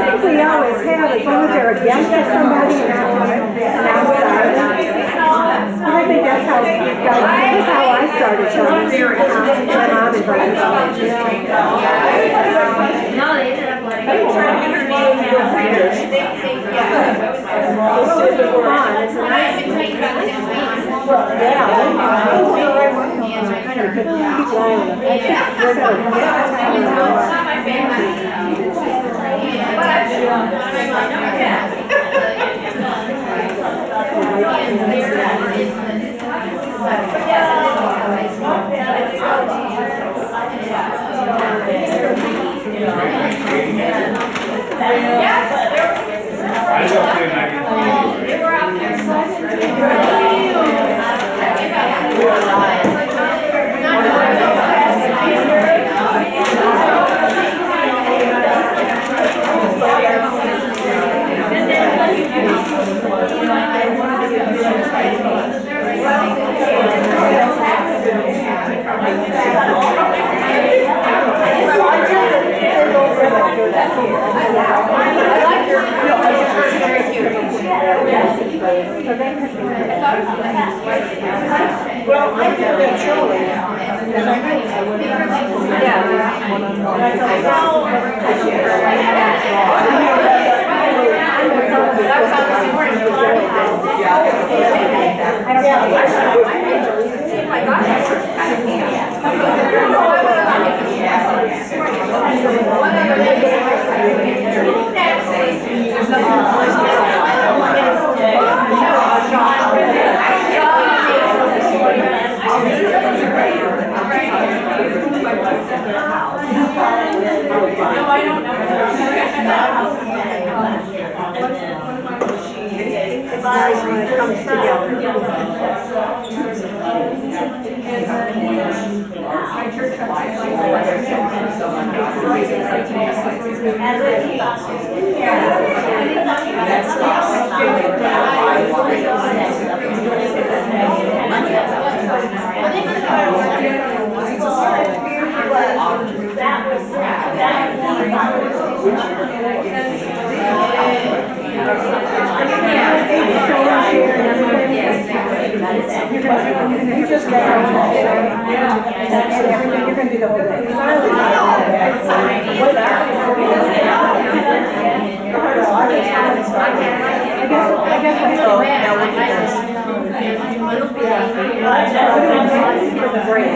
think we always have, as long as they're against somebody and not on outside. I think that's how I started showing. My mom invited me. No, they ended up letting It's fun. It's a nice Well, I did that surely. It's nice when it comes together. You just got to you're going to do the whole day. I guess for the break.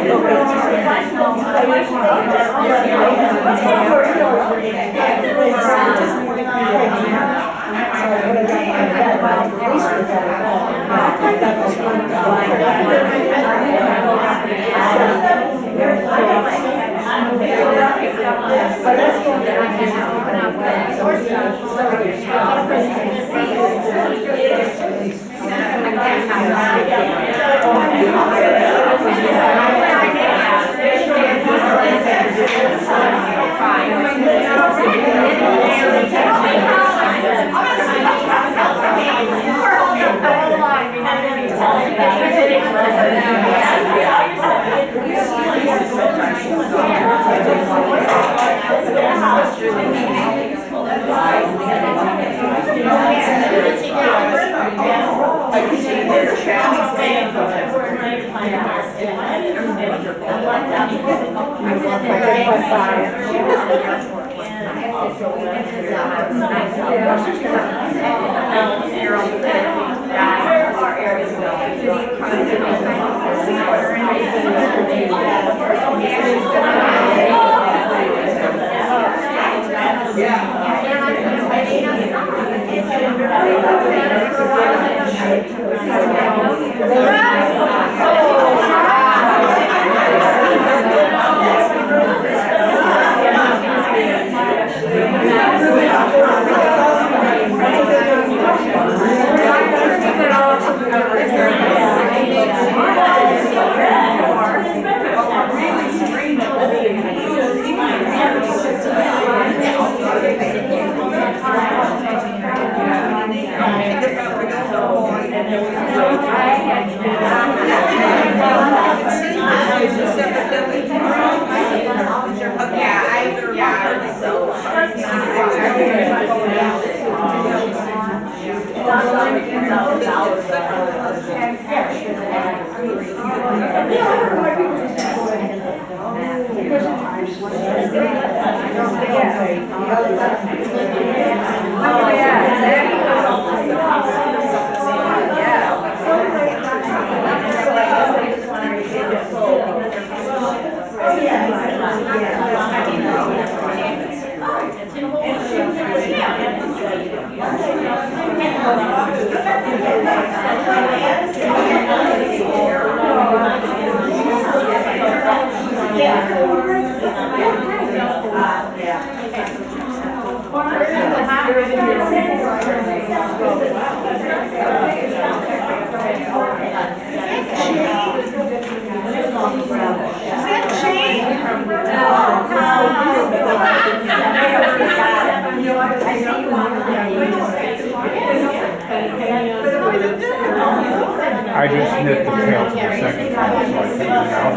hit the tail for the second time, so I figured it out.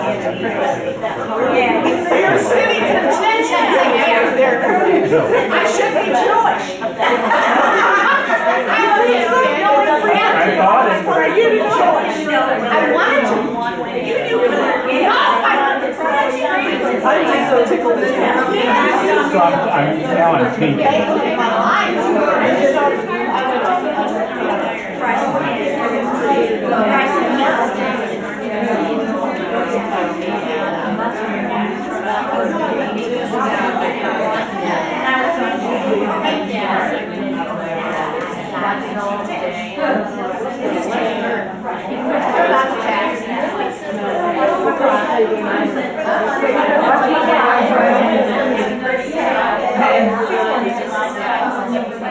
You're sitting in tension there. I should be Jewish. I thought it. Are you Jewish? I wanted to. You knew it. I'm just so tickled this morning. So now I'm thinking.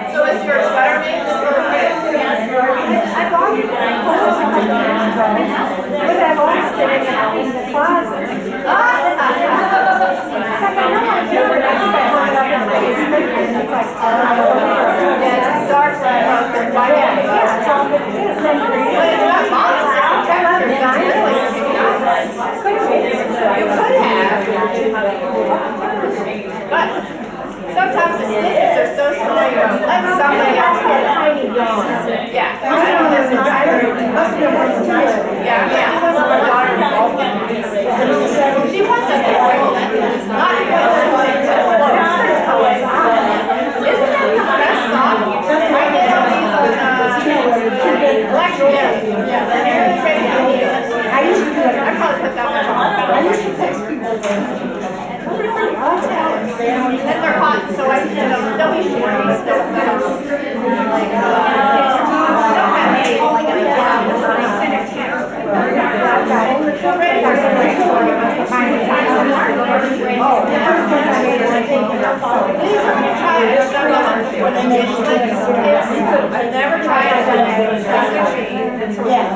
So is your sweater made? I bought it. But I lost it in the closet. It's like, I know I do, but I just got hung up in the basement. And it's like, Yeah, it's dark red. yeah, it's all good. It's But it's not boxes. You could have. But sometimes the stitches are so small, you don't let somebody else get it. Yeah. Yeah, yeah. She wants us to roll it. Not because she wants to blow. Isn't that the best song? I did all these on election day. Yeah, they're ready to do it. I used to do it. I probably put that one on. I used to text people. And they're hot, so I, they'll be shorties, they'll I never tried it.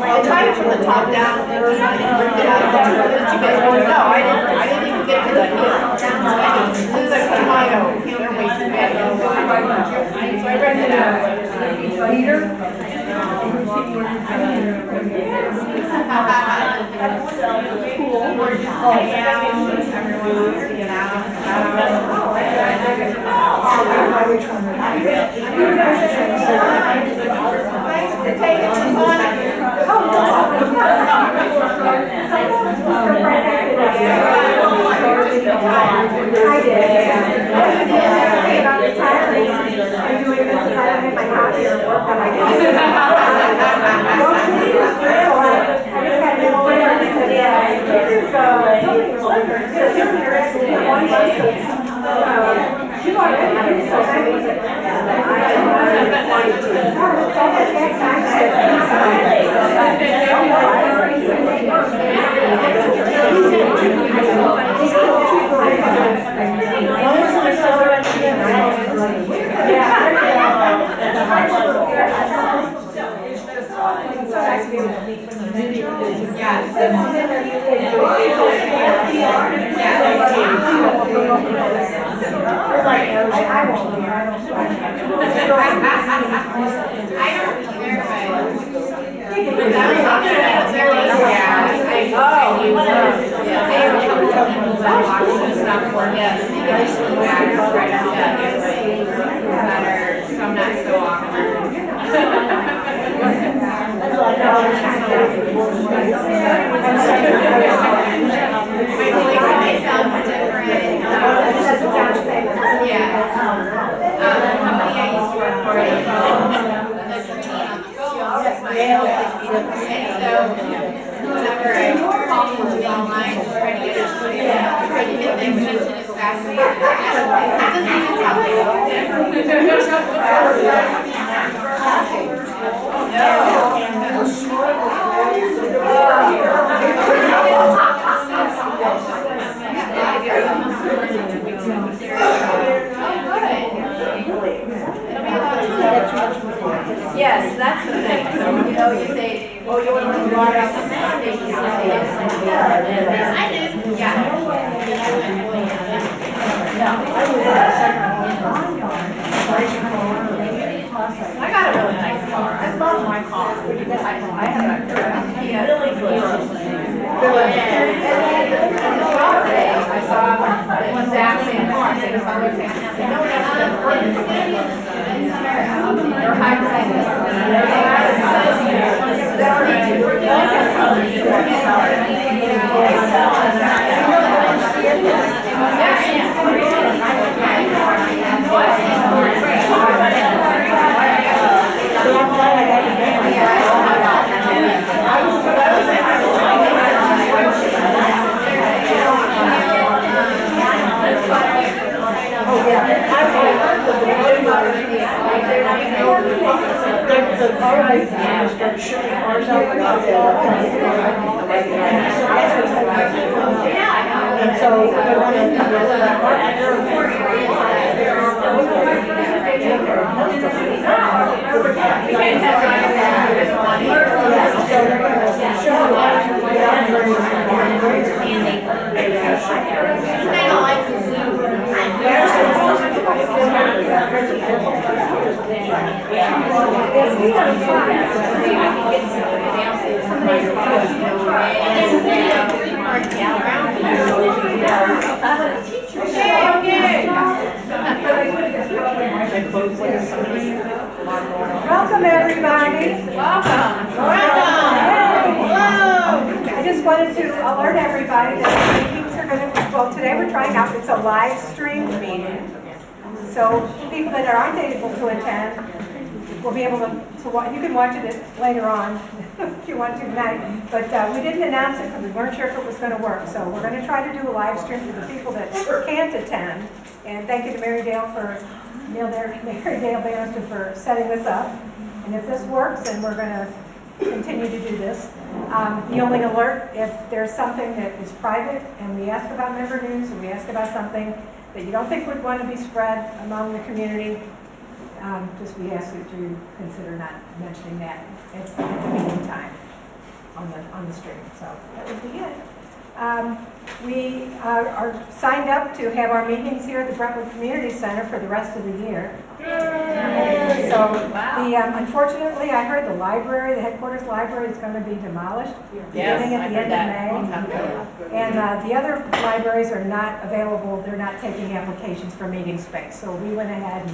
I tried it from the top down. No, I didn't even get to the heel. As soon as I put them on, I go, they're way too big. So I ripped it out. Peter? I did. About retiring. I'm doing this because I don't have my hobby or work that I do. I just got new order and said, yeah, she bought everything, so I was Yes, that's the thing. You know, you say, oh, you want to run out the station. I did. Yeah. I got a really nice car. I love my car. I I saw exactly in Florence, they found it. No, that's the British. They're Welcome, everybody. I just wanted to alert everybody that the meetings are going to, well, today we're trying out, it's a live stream meeting. So people that aren't able to attend will be able to watch. You can watch it later on if you want to tonight. But we didn't announce it because we weren't sure if it was going to work. So we're going to try to do a live stream for the people that can't attend. And thank you to Mary Dale Bannister for setting this up. And if this works, then we're going to continue to do this. The only alert, if there's something that is private and we ask about member news, or we ask about something that you don't think would want to be spread among the community, just we ask you to consider not mentioning that at the meeting time on the stream. So that would be it. We are signed up to have our meetings here at the Brentwood Community Center for the rest of the year. So unfortunately, I heard the headquarters library is going to be demolished beginning at the end of May. And the other libraries are not available. They're not taking applications for meeting space. So we went ahead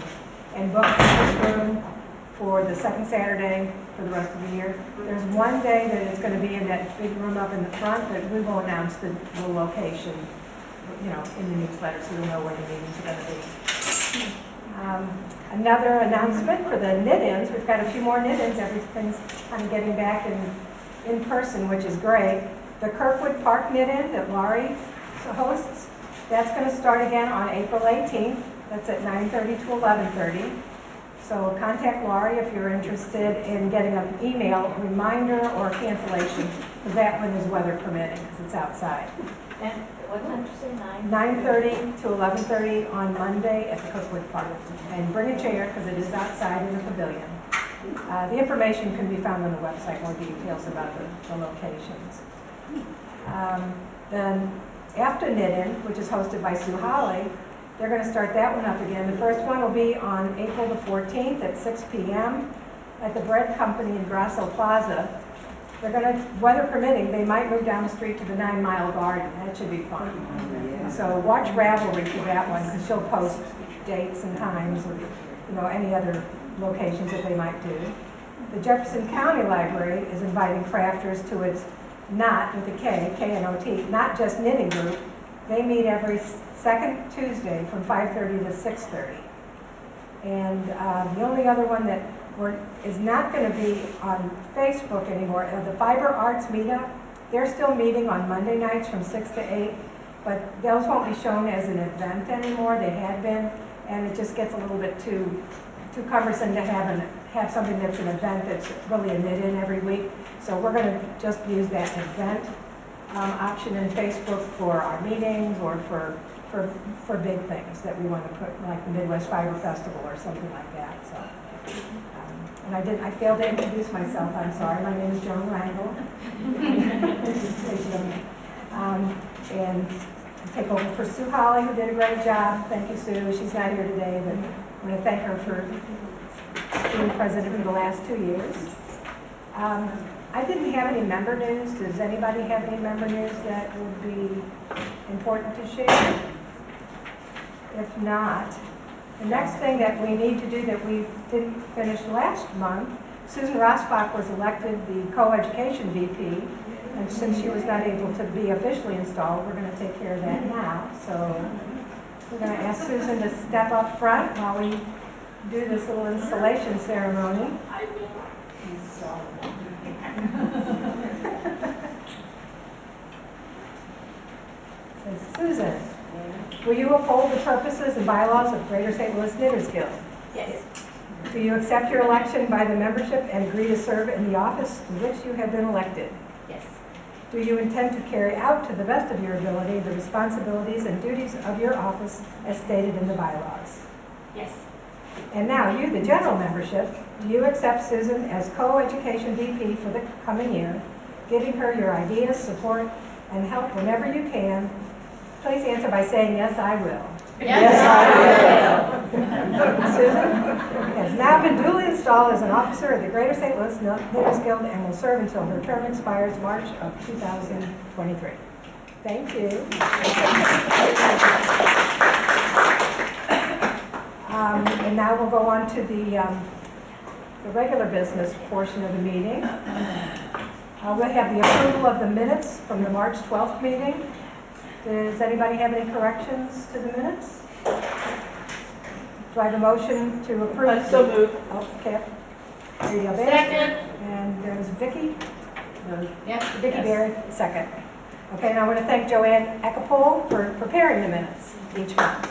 and booked this room for the second Saturday for the rest of the year. There's one day that it's going to be in that big room up in the front, but we will announce the location, in the newsletter, so you'll know where the meetings are going to be. Another announcement for the knit-ins. We've got a few more knit-ins. Everything's kind of getting back in person, which is great. The Kirkwood Park knit-in that Laurie hosts, that's going to start again on April 18th. That's at 9:30 to 11:30. So contact Laurie if you're interested in getting an email reminder or cancellation, because that one is weather permitting, because it's outside. And what time did you say, 9:30 to 11:30 on Monday at the Kirkwood Park. And bring a chair, because it is outside in the pavilion. The information can be found on the website, more details about the locations. Then after Knit-In, which is hosted by Sue Holly, they're going to start that one up again. The first one will be on April the 14th at 6 p.m. at the Bread Company in Grasso Plaza. They're going to, weather permitting, they might move down the street to the 9 Mile Garden. That should be fun. So watch Ravelry for that one, because she'll post dates and times or any other locations that they might do. The Jefferson County Library is inviting crafters to its Knot, with a K, K-N-O-T, Not Just Knitting Group. They meet every second Tuesday from 5:30 to 6:30. And the only other one that is not going to be on Facebook anymore, the Fiber Arts Meetup. They're still meeting on Monday nights from 6 to 8, but those won't be shown as an event anymore. They had been, and it just gets a little bit too cumbersome to have something that's an event that's really a knit-in every week. So we're going to just use that event option in Facebook for our meetings or for big things that we want to put, like the Midwest Fiber Festival or something like that. So, and I failed to introduce myself. I'm sorry. My name is Joan Rangel. And I take over for Sue Holly, who did a great job. Thank you, Sue. She's not here today, but I want to thank her for being president for the last 2 years. I didn't have any member news. Does anybody have any member news that would be important to share? If not, the next thing that we need to do that we didn't finish last month, Susan Rosbach was elected the co-education VP, and since she was not able to be officially installed, we're going to take care of that now. So we're going to ask Susan to step up front while we do this little installation ceremony. So Susan, will you uphold the purposes and bylaws of Greater St. Louis Knitters Guild? Yes. Do you accept your election by the membership and agree to serve in the office to which you have been elected? Yes. Do you intend to carry out to the best of your ability the responsibilities and duties of your office as stated in the bylaws? Yes. And now, you, the general membership, do you accept Susan as co-education VP for the coming year, giving her your ideas, support, and help whenever you can? Please answer by saying, yes, I will. Yes, Susan has now been duly installed as an officer of the Greater St. Louis Knitters Guild and will serve until her term expires March of 2023. Thank you. And now we'll go on to the regular business portion of the meeting. We'll have the approval of the minutes from the March 12th meeting. Does anybody have any corrections to the minutes? Do I have a motion to approve? So moved. Okay. There you go, Barry. Second. And there's Vicky. Yes. Vicky Barry, second. Okay, and I want to thank Joanne Eckapole for preparing the minutes each month.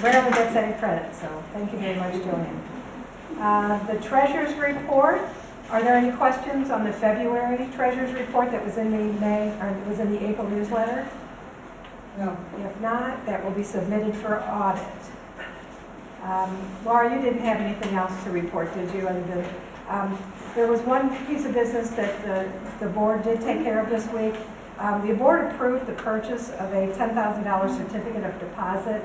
Rarely gets any credit, so thank you very much, Joanne. The treasurer's report. Are there any questions on the February treasurer's report that was in the April newsletter? No. If not, that will be submitted for audit. Laura, you didn't have anything else to report, did you? There was one piece of business that the board did take care of this week. The board approved the purchase of a $10,000 certificate of deposit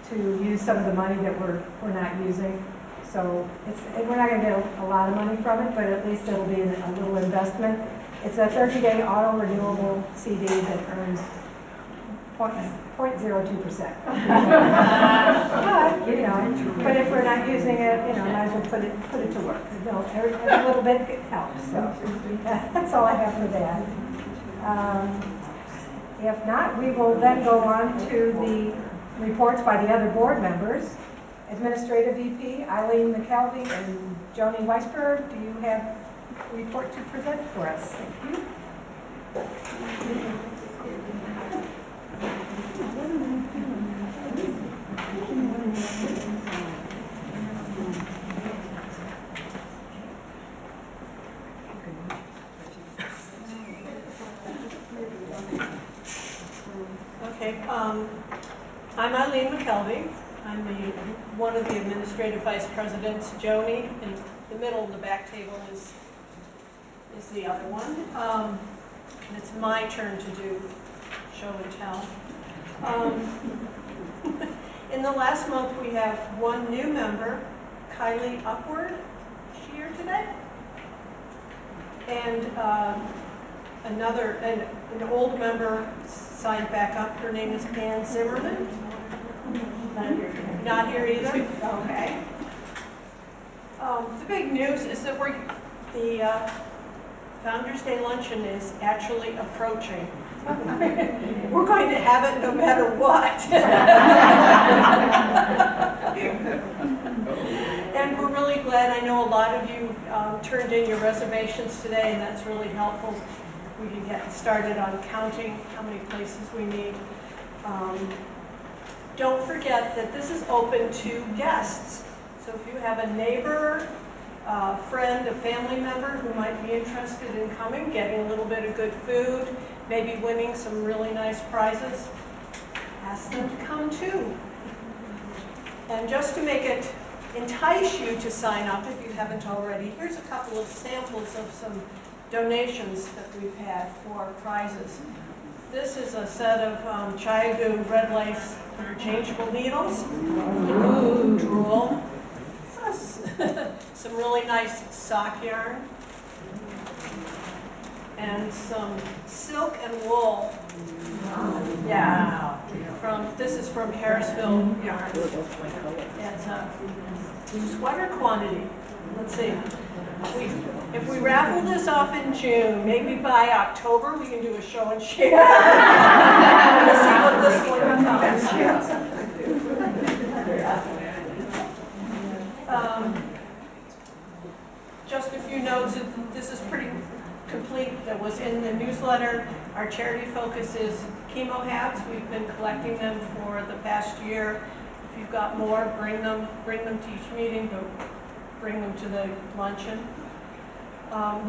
to use some of the money that we're not using. So we're not going to get a lot of money from it, but at least it'll be a little investment. It's a 30-day auto renewable CD that earns 0.02%. But if we're not using it, might as well put it to work. Every little bit helps. So that's all I have for that. If not, we will then go on to the reports by the other board members. Administrative VP Eileen McKelvey and Joni Weisberg, do you have a report to present for us? Thank you. Okay, I'm Eileen McKelvey. I'm one of the administrative vice presidents. Joni, in the middle of the back table, is the other one. And it's my turn to do show and tell. In the last month, we have one new member, Kylie Upward. Is she here today? And an old member signed back up. Her name is Ann Zimmerman. Not here either? Okay. The big news is that the Founders Day Luncheon is actually approaching. We're going to have it no matter what. And we're really glad. I know a lot of you turned in your reservations today, and that's really helpful. We can get started on counting how many places we need. Don't forget that this is open to guests. So if you have a neighbor, a friend, a family member who might be interested in coming, getting a little bit of good food, maybe winning some really nice prizes, ask them to come too. And just to make it entice you to sign up if you haven't already, here's a couple of samples of some donations that we've had for prizes. This is a set of Chiagu red lace interchangeable needles. Ooh, drool. some really nice sock yarn, and some silk and wool. Yeah, this is from Harrisville Yarns. It's a sweater quantity. Let's see. If we raffle this off in June, maybe by October, we can do a show and share. We'll see what this one comes. Just a few notes, this is pretty complete, that was in the newsletter. Our charity focus is chemo hats. We've been collecting them for the past year. If you've got more, bring them to each meeting, but bring them to the luncheon.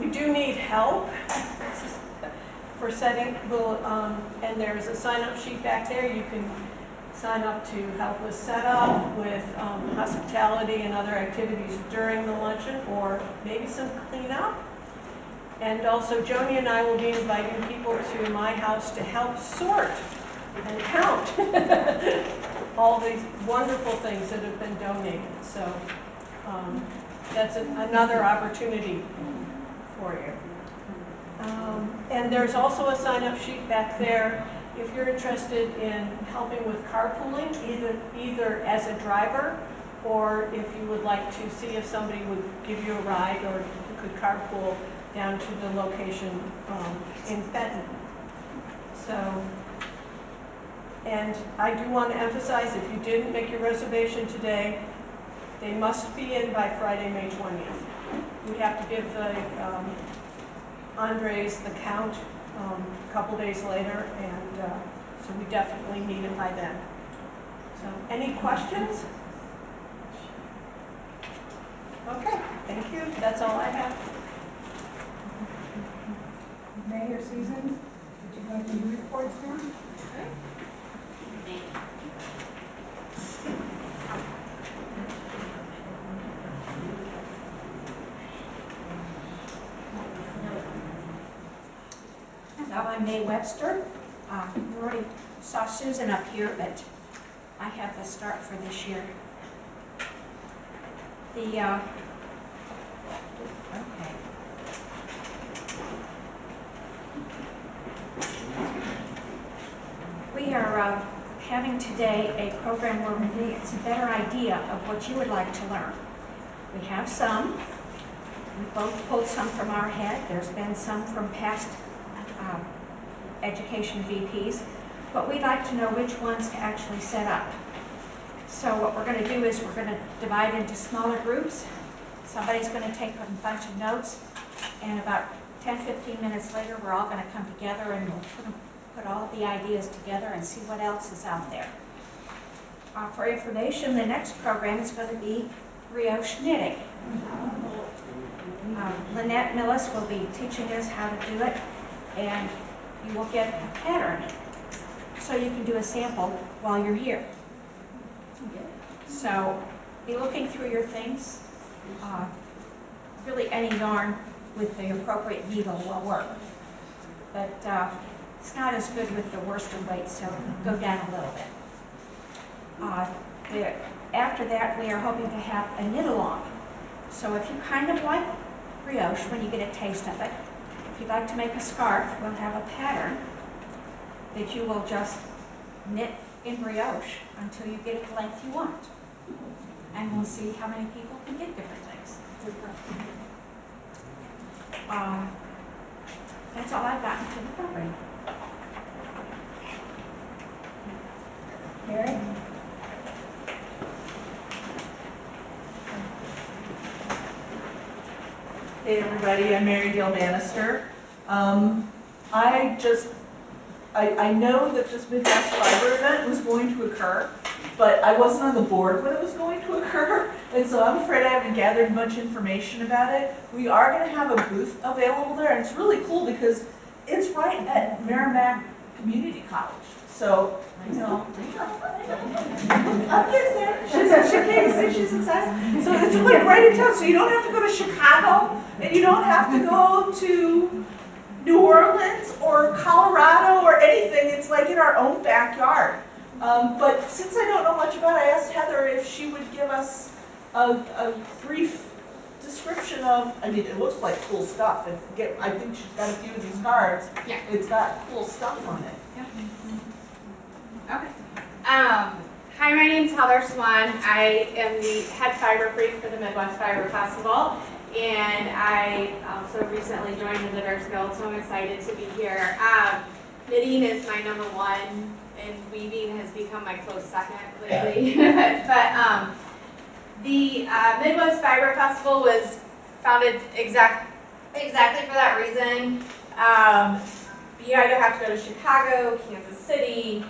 We do need help for setting, and there's a sign-up sheet back there. You can sign up to help with setup, with hospitality and other activities during the luncheon, or maybe some cleanup. And also, Joni and I will be inviting people to my house to help sort and count all these wonderful things that have been donated. So that's another opportunity for you. And there's also a sign-up sheet back there if you're interested in helping with carpooling, either as a driver, or if you would like to see if somebody would give you a ride, or you could carpool down to the location in Fenton. So, and I do want to emphasize, if you didn't make your reservation today, they must be in by Friday, May 20th. We have to give the Andres the count a couple days later, and so we definitely need it by then. So, any questions? Okay, thank you. That's all I have. Mayor Susan, would you like to do reports now? Hello, I'm Mae Webster. You already saw Susan up here, but I have the start for this year. Okay. We are having today a program where we get some better idea of what you would like to learn. We have some. We both pulled some from our head. There's been some from past education VPs, but we'd like to know which ones to actually set up. So what we're going to do is we're going to divide into smaller groups. Somebody's going to take a bunch of notes, and about 10-15 minutes later, we're all going to come together and we'll put all of the ideas together and see what else is out there. For information, the next program is going to be brioche knitting. Lynette Millis will be teaching us how to do it, and you will get a pattern so you can do a sample while you're here. So be looking through your things. Really any yarn with the appropriate needle will work. But it's not as good with the worsted weight, so go down a little bit. After that, we are hoping to have a knit-along. So if you kind of like brioche when you get a taste of it, if you'd like to make a scarf, we'll have a pattern that you will just knit in brioche until you get it the length you want. And we'll see how many people can get different things. That's all I've gotten for the program. Mary? Hey everybody, I'm Mary Dale Bannister. I know that this Midwest Fiber event was going to occur, but I wasn't on the board when it was going to occur, and so I'm afraid I haven't gathered much information about it. We are going to have a booth available there, and it's really cool because it's right at Merrimack Community College. So, you know, I'm getting there. She's excited. So it's like right in town, so you don't have to go to Chicago, and you don't have to go to New Orleans or Colorado or anything. It's like in our own backyard. But since I don't know much about it, I asked Heather if she would give us a brief description of, I mean, it looks like cool stuff. I think she's got a few of these cards. Yeah. It's got cool stuff on it. Okay. Hi, my name's Heather Swan. I am the head fiber freak for the Midwest Fiber Festival, and I also recently joined the Knitters Guild, so I'm excited to be here. Knitting is my number one, and weaving has become my close second lately. But the Midwest Fiber Festival was founded exactly for that reason. You either have to go to Chicago, Kansas City,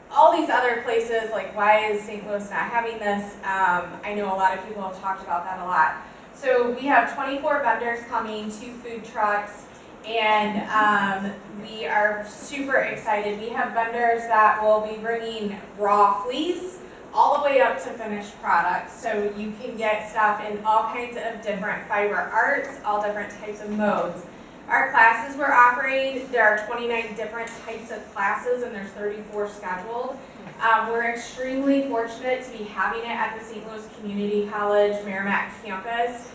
all these other places, like why is St. Louis not having this? I know a lot of people have talked about that a lot. So we have 24 vendors coming, 2 food trucks, and we are super excited. We have vendors that will be bringing raw fleece all the way up to finished products. So you can get stuff in all kinds of different fiber arts, all different types of modes. Our classes we're offering, there are 29 different types of classes and there's 34 scheduled. We're extremely fortunate to be having it at the St. Louis Community College Merrimack campus.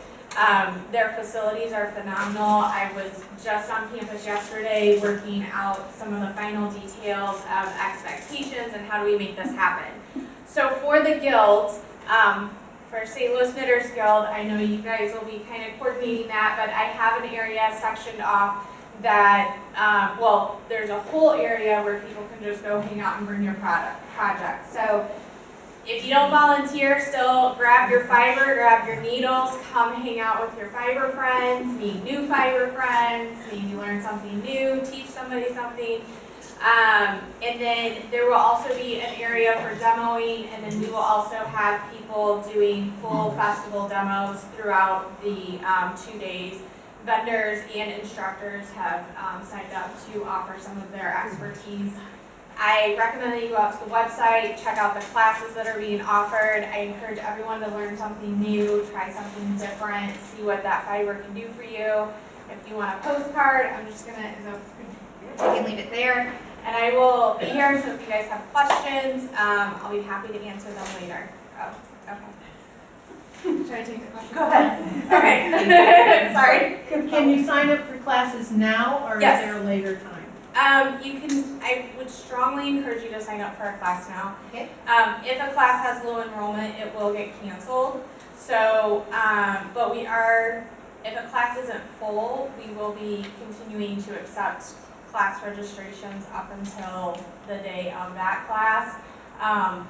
Their facilities are phenomenal. I was just on campus yesterday working out some of the final details of expectations and how do we make this happen. So for the guild, for St. Louis Knitters Guild, I know you guys will be kind of coordinating that, but I have an area sectioned off that, well, there's a whole area where people can just go hang out and bring your project. So if you don't volunteer, still grab your fiber, grab your needles, come hang out with your fiber friends, meet new fiber friends, maybe learn something new, teach somebody something. And then there will also be an area for demoing, and then we will also have people doing full festival demos throughout the 2 days. Vendors and instructors have signed up to offer some of their expertise. I recommend that you go out to the website, check out the classes that are being offered. I encourage everyone to learn something new, try something different, see what that fiber can do for you. If you want a postcard, I'm just gonna, you can leave it there. And I will be here, so if you guys have questions, I'll be happy to answer them later. Oh, okay. Should I take the question? Go ahead. Okay. Sorry. Can you sign up for classes now, or is Yes. there a later time? I would strongly encourage you to sign up for a class now. Okay. If a class has low enrollment, it will get canceled. So, but if a class isn't full, we will be continuing to accept class registrations up until the day of that class.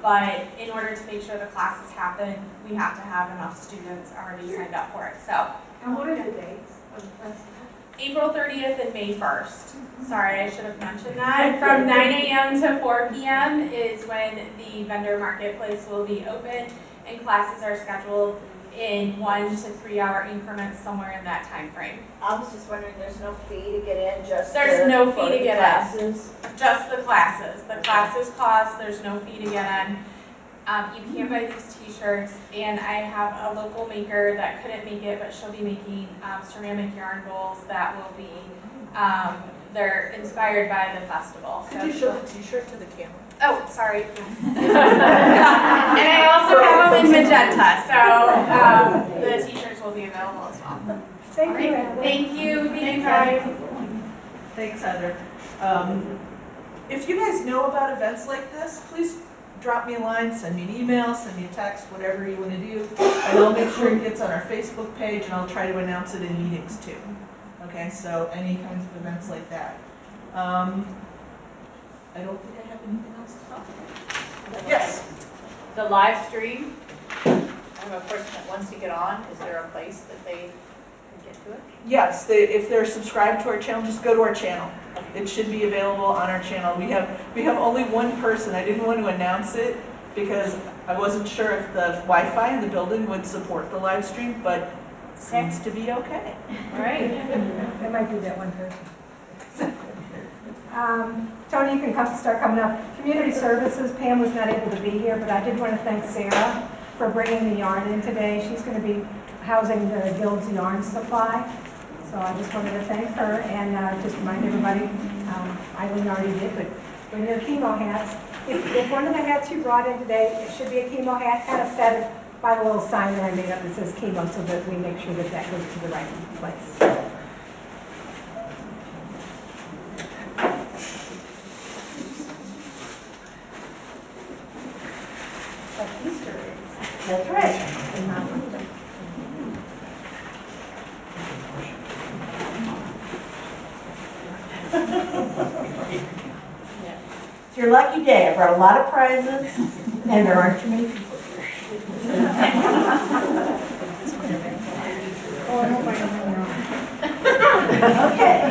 But in order to make sure the classes happen, we have to have enough students already signed up for it. So, And what are the dates of the festival? April 30th and May 1st. Sorry, I should have mentioned that. From 9 a.m. to 4 p.m. is when the vendor marketplace will be open, and classes are scheduled in 1 to 3 hour increments somewhere in that time frame. I was just wondering, there's no fee to get in, just There's no fee for to the get in. classes? Just the classes. The classes cost, there's no fee to get in. You can buy these t-shirts, and I have a local maker that couldn't make it, but she'll be making ceramic yarn bowls that will be, they're inspired by the festival. Could you show the t-shirt to the camera? Oh, sorry. And I also have them in magenta, so the t-shirts will be available as well. Thank you, Alright, Heather. thank you guys. Thanks, Heather. If you guys know about events like this, please drop me a line, send me an email, send me a text, whatever you want to do. And I'll make sure it gets on our Facebook page, and I'll try to announce it in meetings too. Okay, so any kinds of events like that. I don't think I have anything else to talk about. Yes? The live stream, I have a question, that once you get on, is there a place that they can get to it? Yes, if they're subscribed to our channel, just go to our channel. It should be available on our channel. We have only one person. I didn't want to announce it because I wasn't sure if the Wi-Fi in the building would support the live stream, but seems to be okay. All right. That might be that one person. Tony, you can start coming up. Community Services, Pam was not able to be here, but I did want to thank Sarah for bringing the yarn in today. She's going to be housing the Guild's yarn supply. So I just wanted to thank her and just remind everybody, Eileen already did, but bring your chemo hats. If one of the hats you brought in today, it should be a chemo hat and a set of by the little sign that I made up that says chemo, so that we make sure that that goes to the right place. Like Easter eggs. That's right. It's your lucky day. I brought a lot of prizes, and there aren't too many people here. Okay.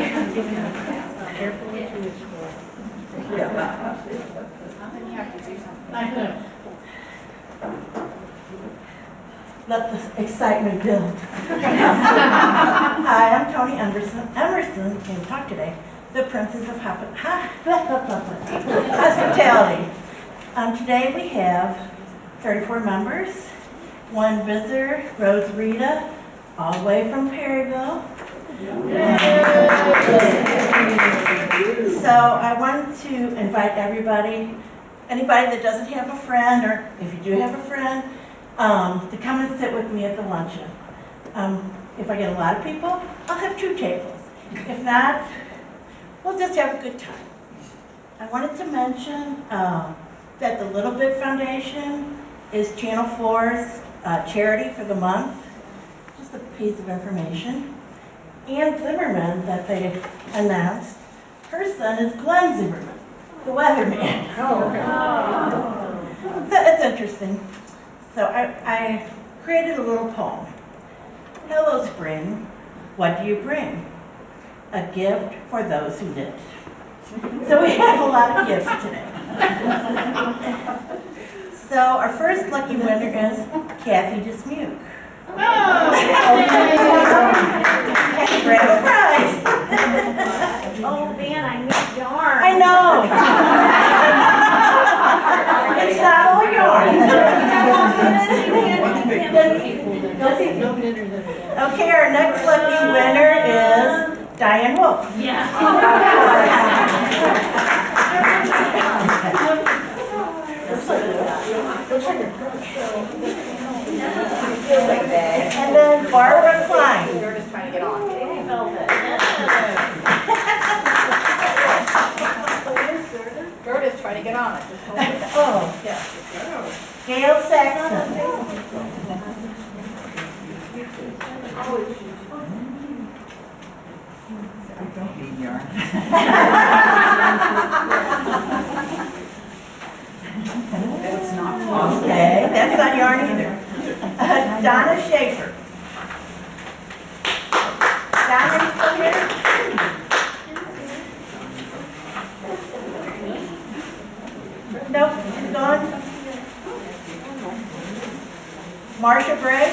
Let the excitement build. Hi, I'm Tony Emerson came to talk today. The Princess of Hospitality. Today we have 34 members, one visitor, Rose Rita, all the way from Perryville. So I wanted to invite everybody, anybody that doesn't have a friend, or if you do have a friend, to come and sit with me at the luncheon. If I get a lot of people, I'll have 2 tables. If not, we'll just have a good time. I wanted to mention that the Little Bit Foundation is Channel 4's charity for the month. Just a piece of information. Ann Zimmerman, that they announced, her son is Glenn Zimmerman, the weatherman. So it's interesting. So I created a little poem. Hello, spring. What do you bring? A gift for those who knit. So we have a lot of gifts today. So our first lucky winner is Kathy Dismuke. Grab a prize. Oh, man, I missed yarn. I know. It's not all yours. Okay, our next lucky winner is Diane Wolf. And then Barbara Klein. They're just trying to get on. Gerda's trying to get on it. Just hold it down. Oh, Yeah. Gail Saxon. Okay, that's not yarn either. Donna Schaefer. Donna, you still here? Nope, she's gone. Marcia Bray.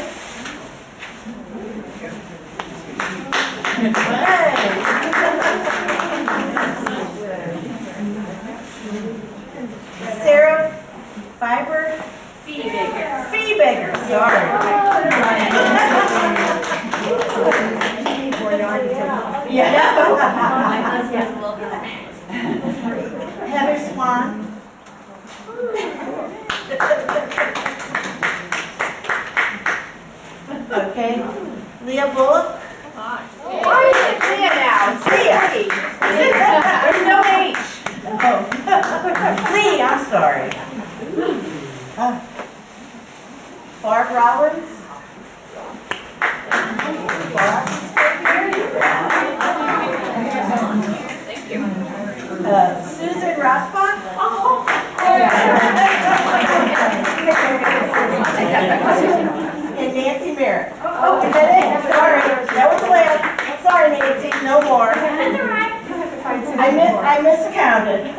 Sarah Fiber. Fee-Baker, sorry. Yeah. Heather Swan. Okay. Leah Bullock. Why is it Leah now? It's Leah. There's no H. Oh. Lee, I'm sorry. Barb Rollins. Barb. Thank you. Susan Rossbach. And Nancy Merritt. Oh, is that it? Sorry, that was the last. Sorry, Nancy, no more. That's all right. I miscounted.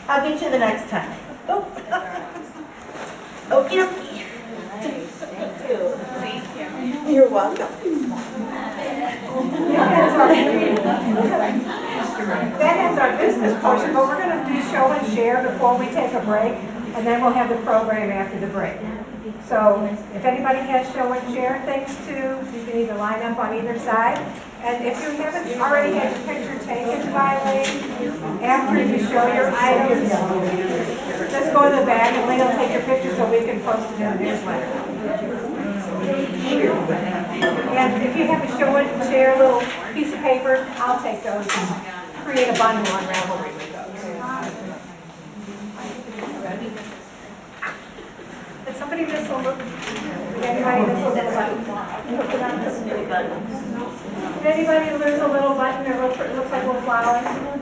I'll get you the next time. Oh. Okie dokie. You're welcome. That ends our business portion, but we're going to do show and share before we take a break, and then we'll have the program after the break. So if anybody has show and share things too, you can either line up on either side. And if you haven't already had your picture taken by Lee, after you show your items, just just go to the back and Lena will take your picture so we can post it in the newsletter. And if you have to show it, share a little piece of paper, I'll take those and create a bundle on Ravelry with those. Did somebody miss a little? Did anybody miss a little button? Did anybody lose a little button that looks like little flowers?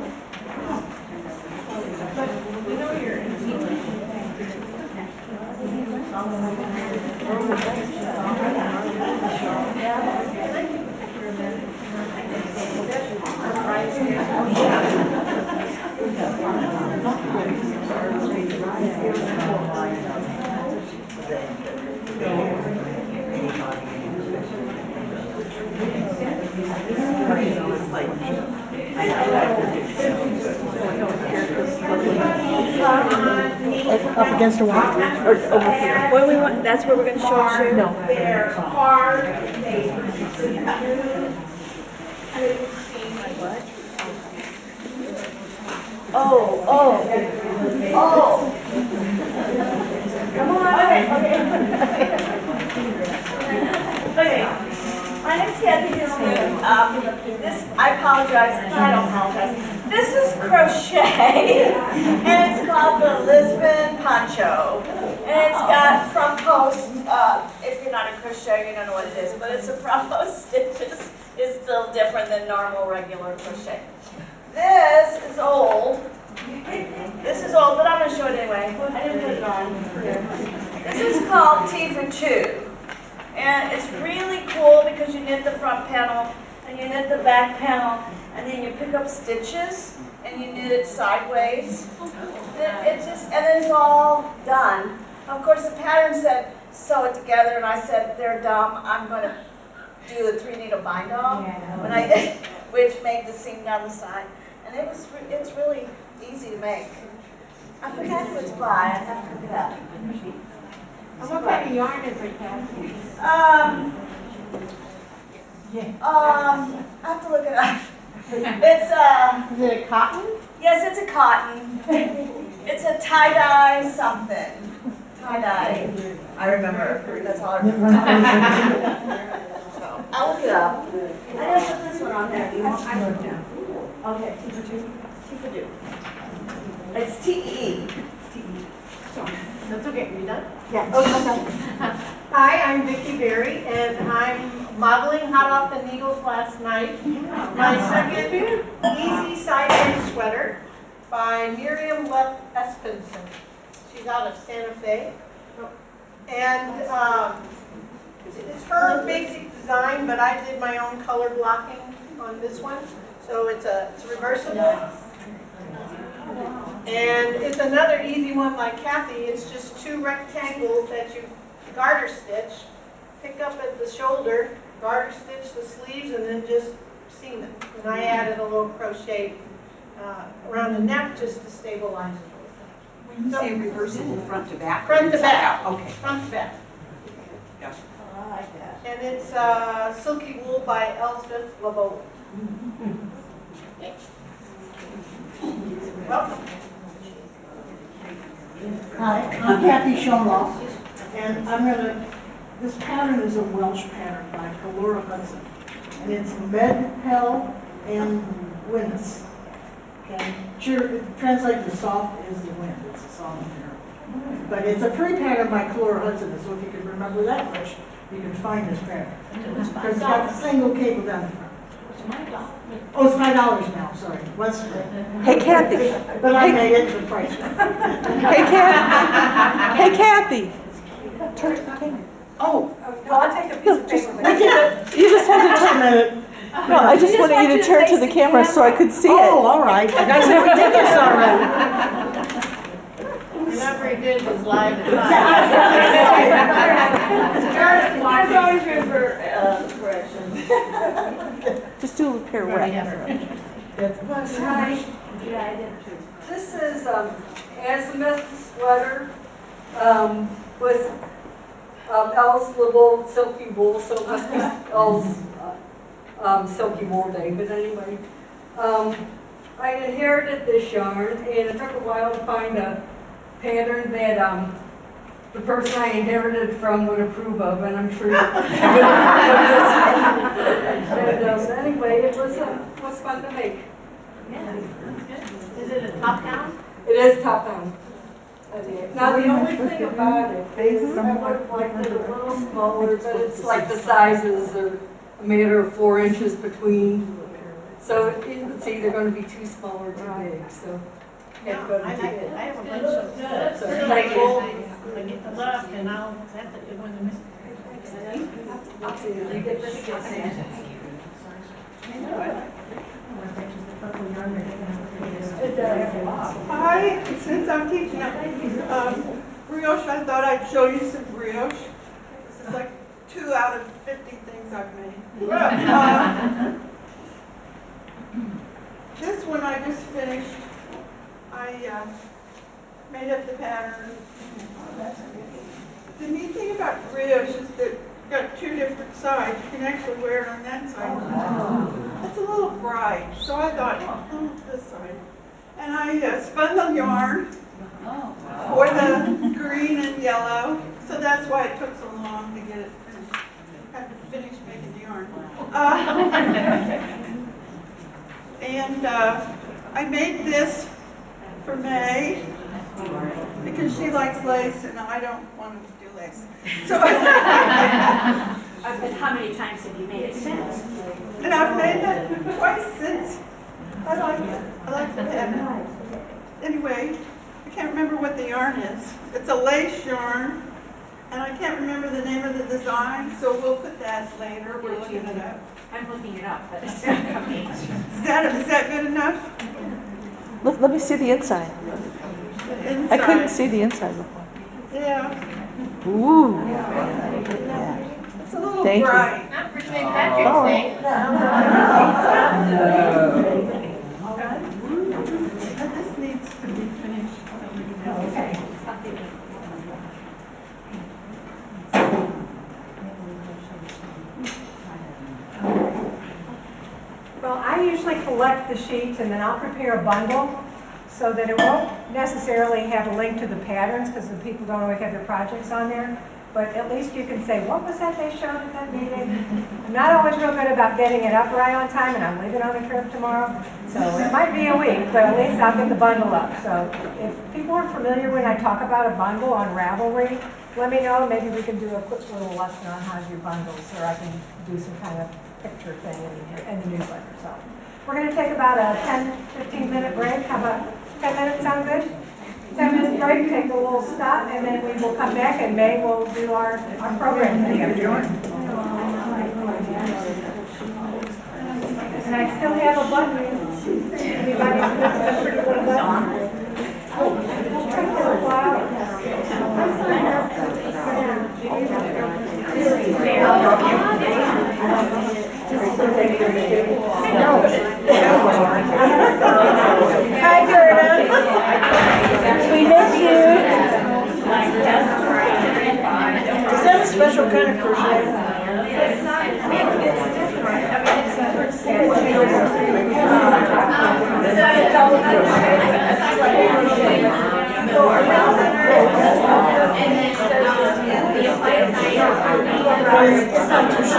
Up against the wall? Or over here? Where we want, that's where we're gonna show you? No. Their hard papers. Oh. Come on. Okay, my name's Kathy Disney. I apologize, I don't apologize. This is crochet, and it's called the Lisbon Poncho. And it's got front post, if you're not a crocheter, you don't know what it is, but it's a front post stitches. It's still different than normal, regular crochet. This is old. This is old, but I'm gonna show it anyway. I didn't put it on here. This is called T for 2. And it's really cool because you knit the front panel and you knit the back panel and then you pick up stitches and you knit it sideways. And then it's all done. Of course, the pattern said sew it together, and I said they're dumb. I'm going to do the 3-needle bind off when I did, which made the seam down the side. And it's really easy to make. I forgot who it's by. I have to look it up. What kind of yarn is it, Kathy? I have to look it up. It's Is it a cotton? yes, it's a cotton. It's a tie-dye something. Tie-dye. I remember. That's all I remember. So, I'll look it up. I didn't put this one on there. Do you want? I wrote it down. Okay, T for 2. T for 2. It's TEE. That's okay, are you done? Yes. Hi, I'm Vicki Berry, and I'm modeling hot off the needles last night. My second easy side-edge sweater by Miriam Leff Espenson. She's out of Santa Fe. And it's her basic design, but I did my own color blocking on this one. So it's reversible. And it's another easy one like Kathy. It's just 2 rectangles that you garter stitch, pick up at the shoulder, garter stitch the sleeves, and then just seam them. And I added a little crochet around the neck just to stabilize it. When you say reversible front to back? Front to back. Okay. Front to back. Gotcha. I like that. And it's Silky Wool by Elspeth LeBeau. Welcome. Hi, I'm Kathy Schoenloff, and this pattern is a Welsh pattern by Laura Hudson, and it's Med, Hell, and Winds. Okay, sure, it translates to soft is the wind, it's a song there. But it's a free pattern by Laura Hudson, so if you can remember that much, you can find this pattern. Because it's got the single cable down the front. Oh, it's $5 now, sorry. Hey Kathy. But I made it the price. Hey Kathy. Hey Kathy. Turn to the camera. Oh, I'll take a piece of paper. You just wanted just a to minute. no, I just wanted you to turn to the camera so I could see it. Oh, all right. I got some ridiculous already. Whatever he did was live and There's always room for corrections. Just do a pirouette. Hi. This is azimuth sweater with Elle's little silky wool, so it must be Elle's silky wool day, but anyway. I inherited this yarn, and it took a while to find a pattern that, the person I inherited from would approve of, and I'm sure you would approve of this. And anyway, it was fun to make. Is it a top down? It is top down. Now, the only thing about it is I would have liked it a little smaller, but it's like the sizes are a matter of 4 inches between. So it's either going to be too small or too big, so. I have a bunch of, So, like, I get the left and I'll have to do one to miss. Hi, since I'm teaching brioche, I thought I'd show you some brioche. This is like 2 out of 50 things I've made. This one I just finished. I made up the pattern. The neat thing about brioche is that it's got 2 different sides. You can actually wear it on that side. It's a little bright, so I thought, oh, this side. And I spun the yarn for the green and yellow, so that's why it took so long to get it finished. I had to finish making the yarn. And I made this for May because she likes lace and I don't want to do lace. So But how many times have you made it since? and I've made it twice since. I like it. I like the pattern. Anyway, I can't remember what the yarn is. It's a lace yarn, and I can't remember the name of the design, so we'll put that later. We're looking it up. I'm looking it up, but Is that good enough? Let me see the inside. The inside. I couldn't see the inside before. Yeah, Ooh. it's a little Thank you. bright. Not for St. Patrick's Day. But this needs to be finished. Okay. Well, I usually collect the sheets and then I'll prepare a bundle so that it won't necessarily have a link to the patterns because the people don't always have their projects on there. But at least you can say, what was that they showed at that meeting? I'm not always real good about getting it up right on time, and I'm leaving on a trip tomorrow. So it might be a week, but at least I'll get the bundle up. So if people aren't familiar when I talk about a bundle on Ravelry, let me know. Maybe we can do a quick little lesson on how to do bundles, or I can do some kind of picture thing in the newsletter. So we're going to take about a 10-15 minute break. How about 10 minutes sound good? 10-minute break, take a little stop, and then we will come back and May will do our program together. And I still have a button. Anybody who has a pretty little button? Hi, Gerda. We miss you. Is that a special kind of crochet? It's not too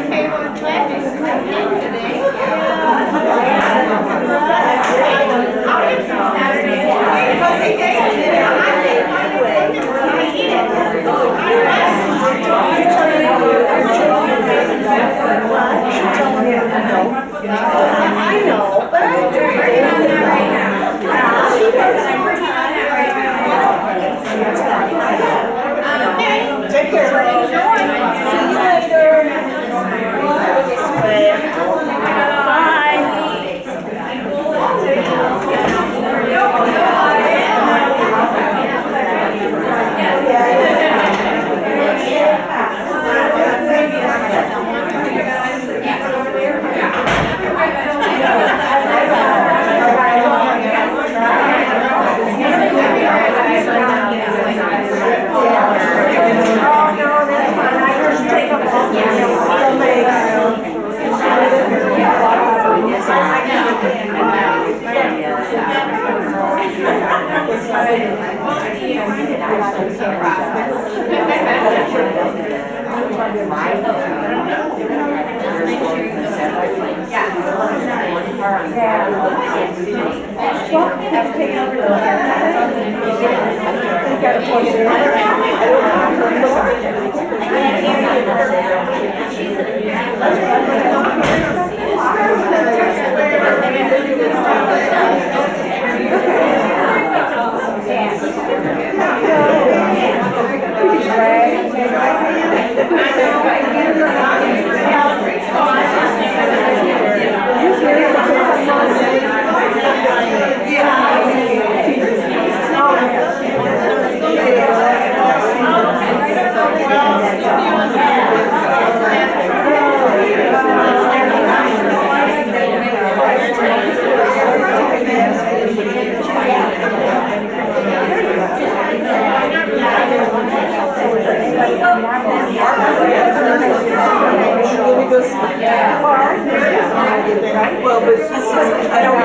Okay, well, glad you came today. Well, but she says, I don't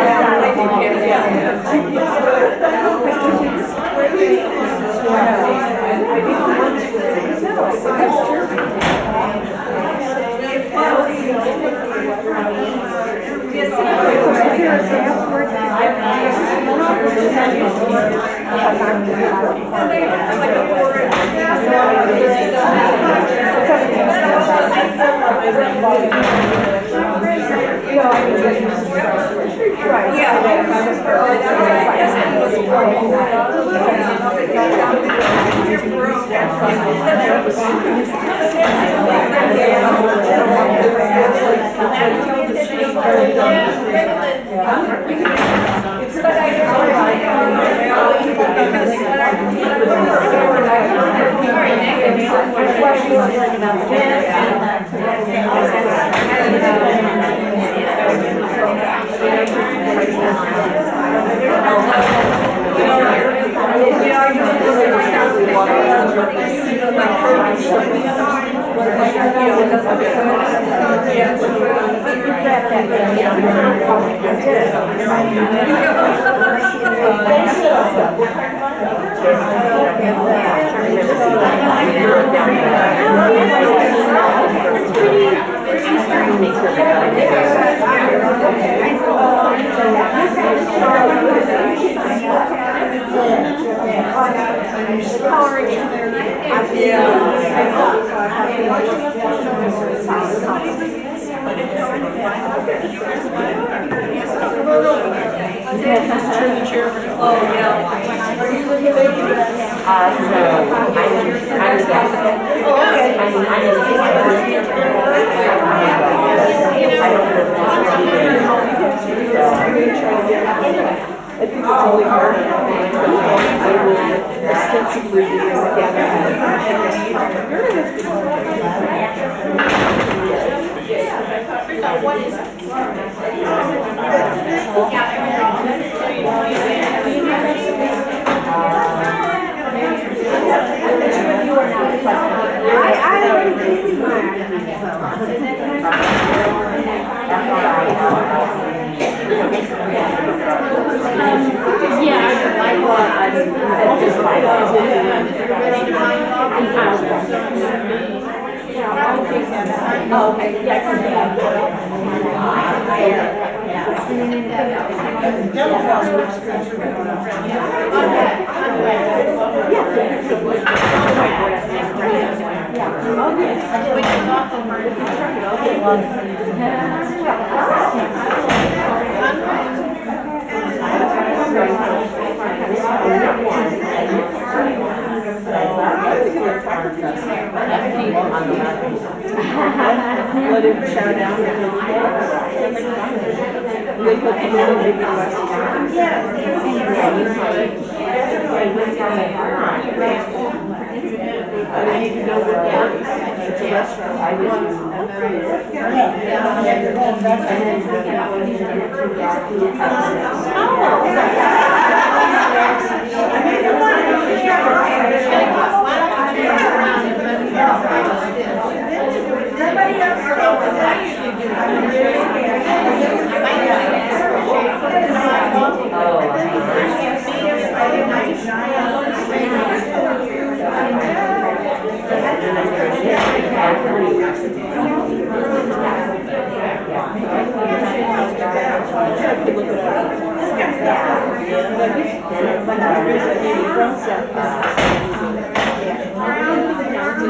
Oh.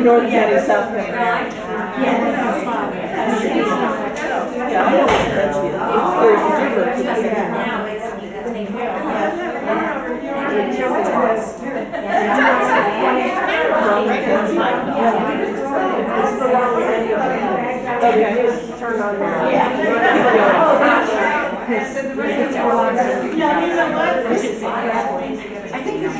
North County, South Carolina. Yeah, I know what that's Turn on I think this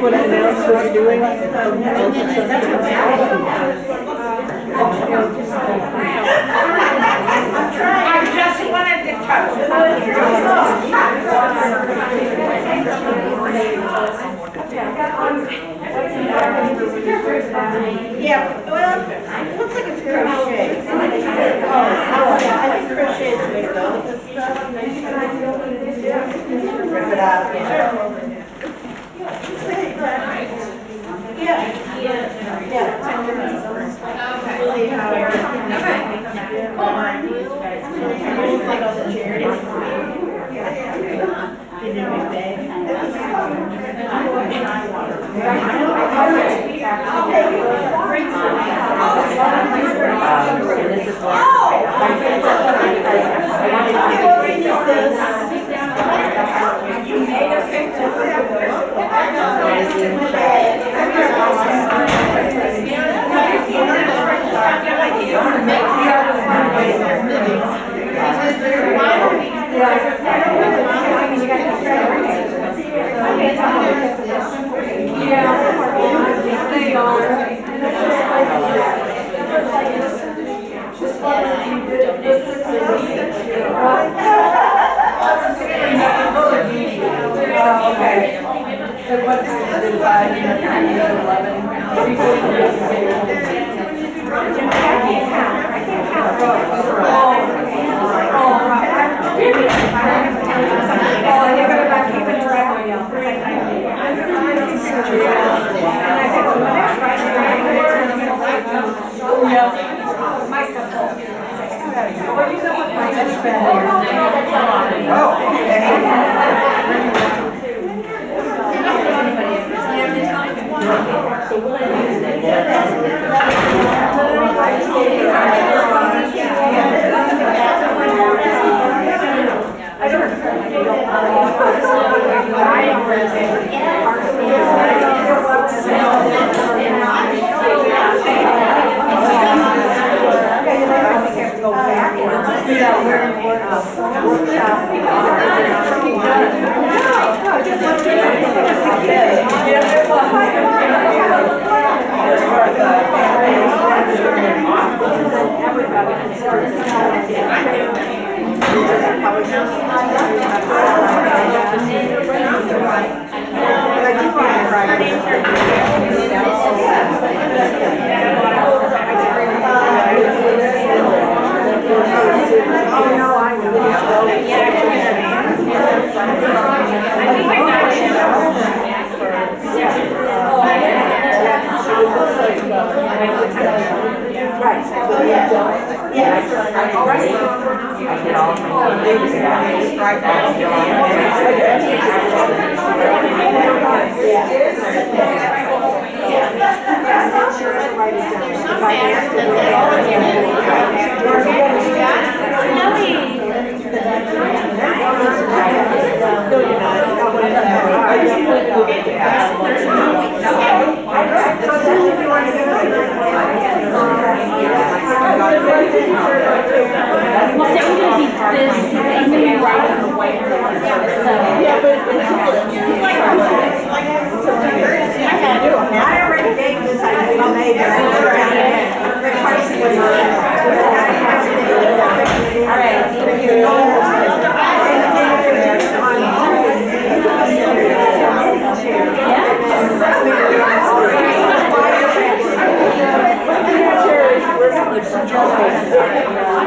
what announce what you're doing? I just wanted to touch. Yeah, well, it looks like it's crochet. Oh, yeah, I think crochet is the way to go. Rip it out again. See how like on the chairs. In every bag.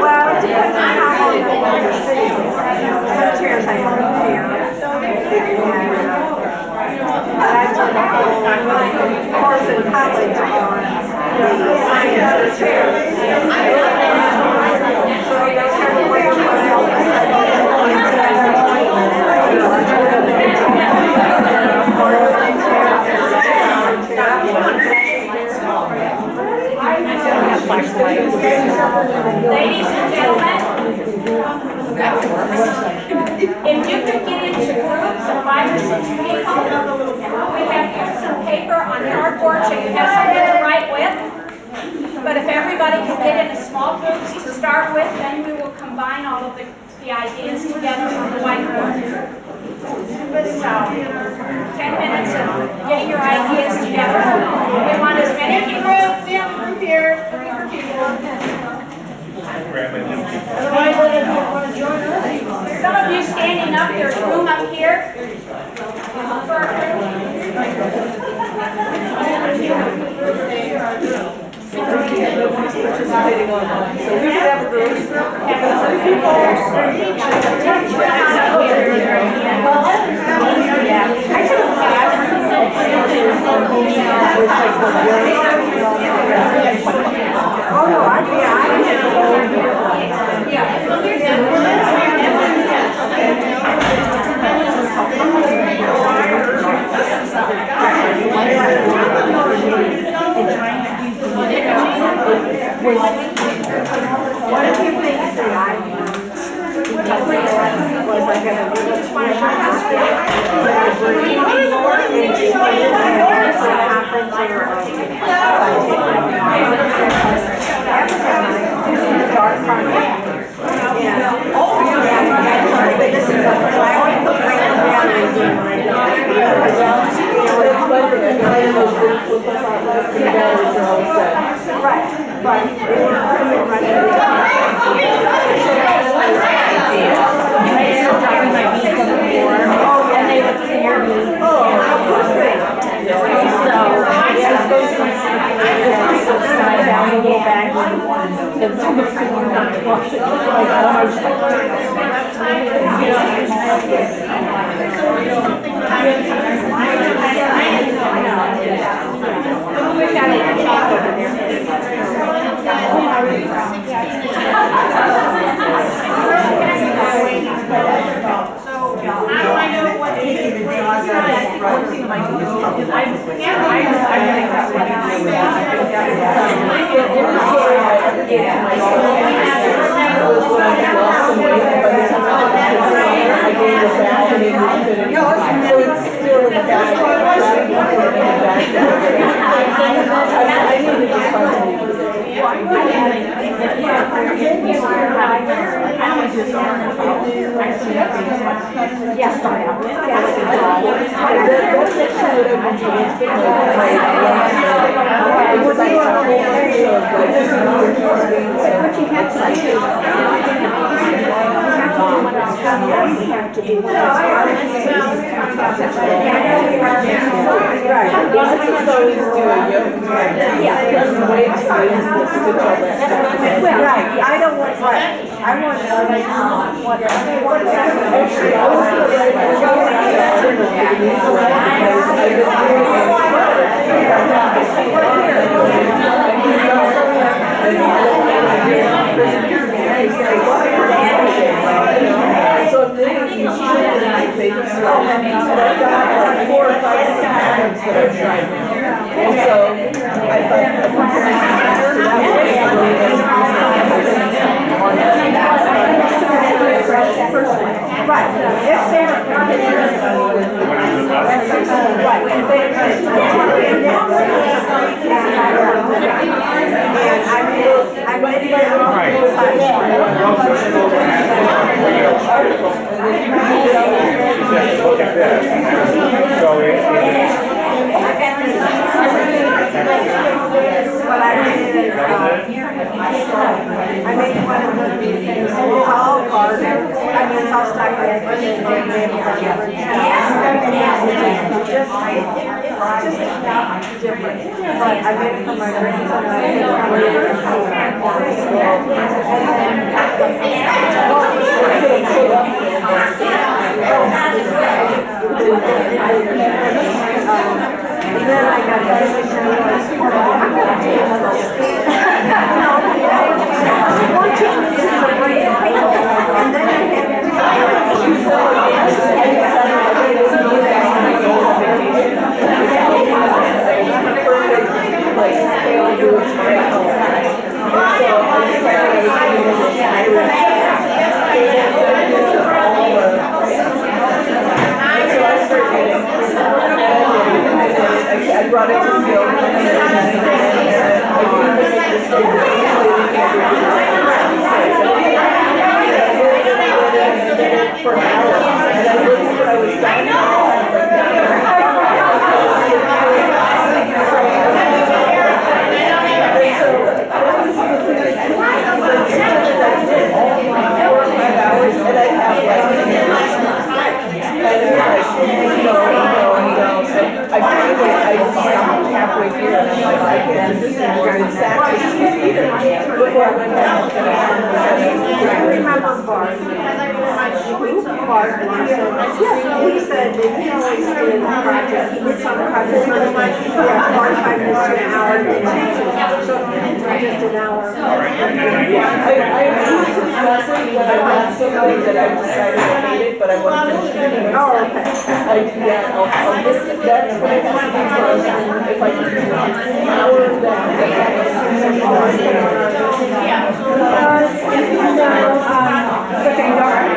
Well, course in college on the science chair. So you don't have to wait for all of a Ladies and gentlemen, if you could get into groups of 5 or 6 people, we have here some paper on cardboard so you have something to write with. But if everybody can get into small groups to start with, then we will combine all of the ideas together on the whiteboard. So, 10 minutes of getting your ideas together. We want as many people in here. Some of you standing up, there's room up here. For a Participating online, so we could have a group. Oh, no, what did you think that I And then I got I brought it to Phil. For an hour, and I looked at what I was halfway through, and I'm like, I can't do this anymore. Exactly. Before I went down. I remember Bart. Bart Larson. He said that he always did the project, he works on the project pretty much, 45 minutes to an hour, so just an hour. I used his lesson when I got somebody that I decided I hated, but I wasn't finishing it. Oh, okay. I do that, I'll miss it, that's what I have to do first, if I can do an hour of that.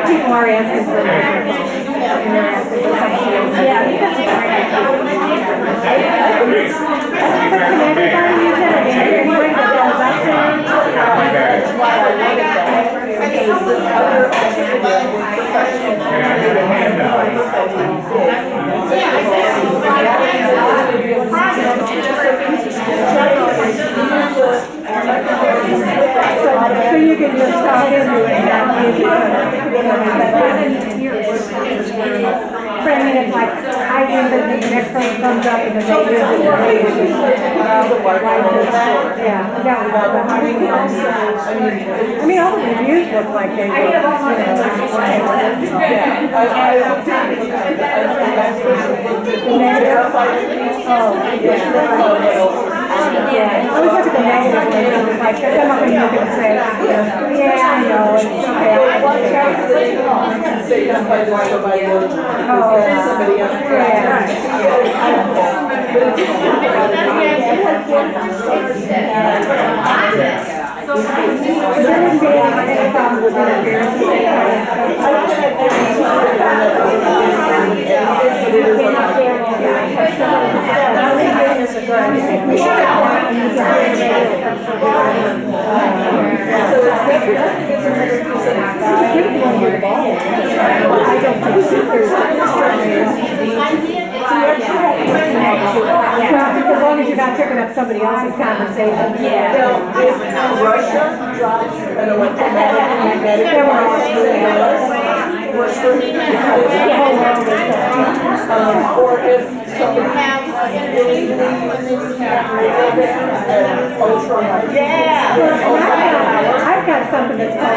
People are asking for yeah, because so you can just talk into it. But I mean, it's like, I think that the next person comes up and then they use it. Yeah, that was I mean, all the reviews look like they were, yeah, I always look at the negative ones, and it's like, some of them you can say, yeah, I know, it's okay. So there wouldn't be any problem with interference. As long as you're not tripping up somebody else's conversation. If Russia drops an electromagnetic or if somebody I've got something that's called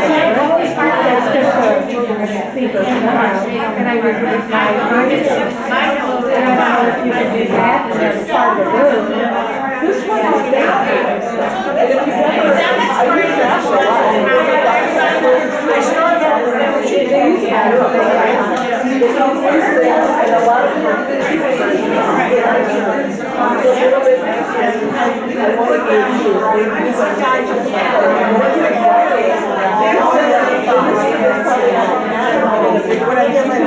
that's just a speaker, and I use it with my and I don't know if you can do that as part of the room. this one is down. And if you've never, I use that for a while. I started out with and a lot of people a little bit, I want to give you when I get my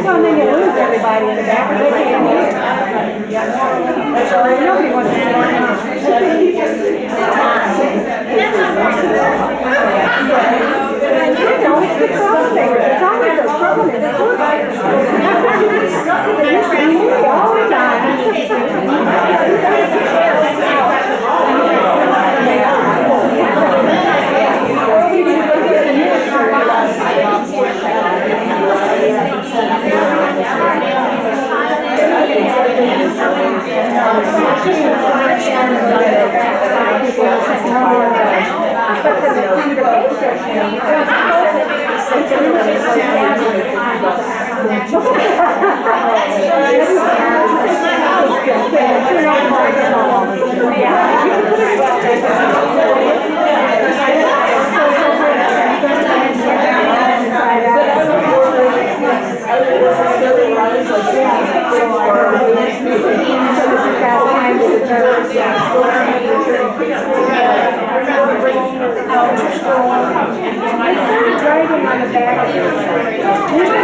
Well, then you lose everybody in the back, but they can't hear. Nobody wants to hear it's the trouble. It's always a trouble. They used to be here all the But writing on the back of this.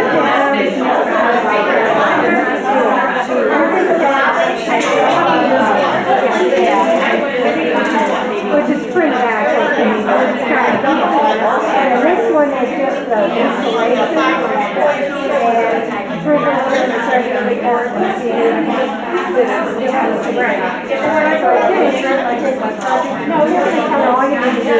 Which is printed out, so it's kind of and this one is just the installation and printed circularly or this is right. So I take my project. No, all you need to do is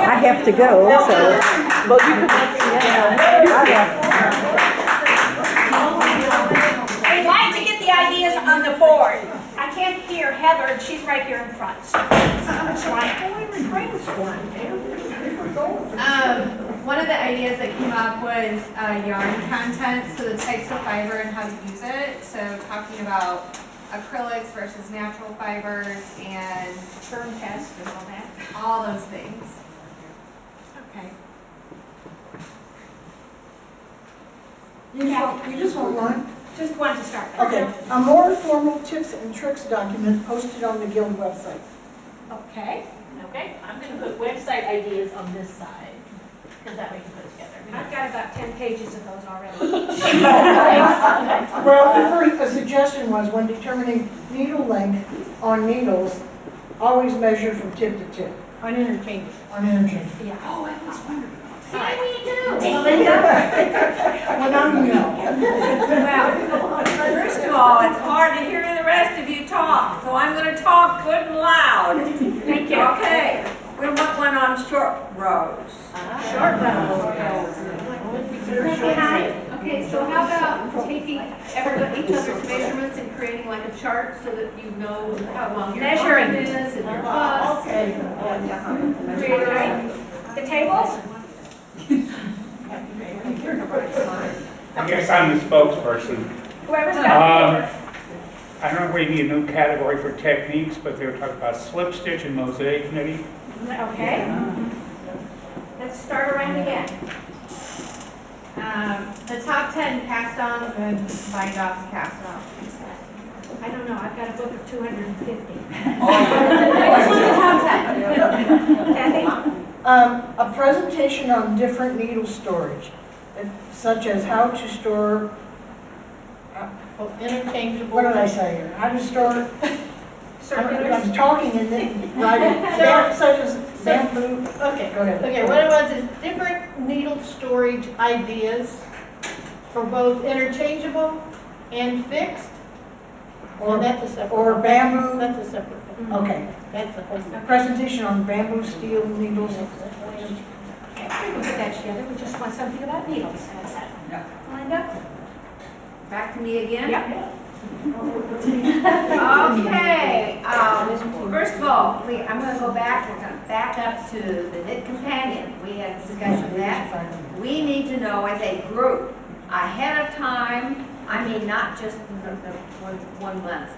I have to go, so. We'd like to get the ideas on the board. I can't hear Heather, and she's right here in front. So one of the ideas that came up was yarn content, so the types of fiber and how to use it. So talking about acrylics versus natural fibers and firm test and all that. all those things. Okay. You just want one? Just one to start with. Okay, a more formal tips and tricks document posted on the Guild website. Okay. Okay, I'm gonna put website ideas on this side, because that we can put together. I've got about 10 pages of those already. Well, a suggestion was when determining needle length on needles, always measure from tip to tip. Uninterchangeable. Uninterchangeable. Yeah. Oh, that was wonderful. Well, Well, now you know. First of all, it's hard to hear the rest of you talk, so I'm going to talk good and loud. Thank you. Okay, we want one on short rows. Short rows. Okay, so how about taking each other's measurements and creating like a chart so that you know how long your Measuring. arm is and your bust. Okay. The tables? I guess I'm the spokesperson. Whoever's got I don't know, maybe a new category for techniques, but they were talking about slip stitch and mosaic knitting. Okay. Let's start around again. The top 10 cast on and bind offs cast off. I don't know, I've got a book of 250. What's on the top 10? Kathy? A presentation on different needle storage, such as how to store, Interchangeable. what did I say here? How to store, Circular. I'm talking and then writing, such as bamboo. Okay, Go ahead. okay, what it was is different needle storage ideas for both interchangeable and fixed. Or, And that's a separate. or bamboo, That's a separate thing. okay. That's a whole separate. Presentation on bamboo, steel needles. Okay, we can put that together, we just want something about needles. Linda? Back to me again? Yep. Okay, first of all, I'm gonna go back, we're gonna back up to the Knit Companion. We had a discussion of that. We need to know as a group, ahead of time, I mean, not just the 1 month,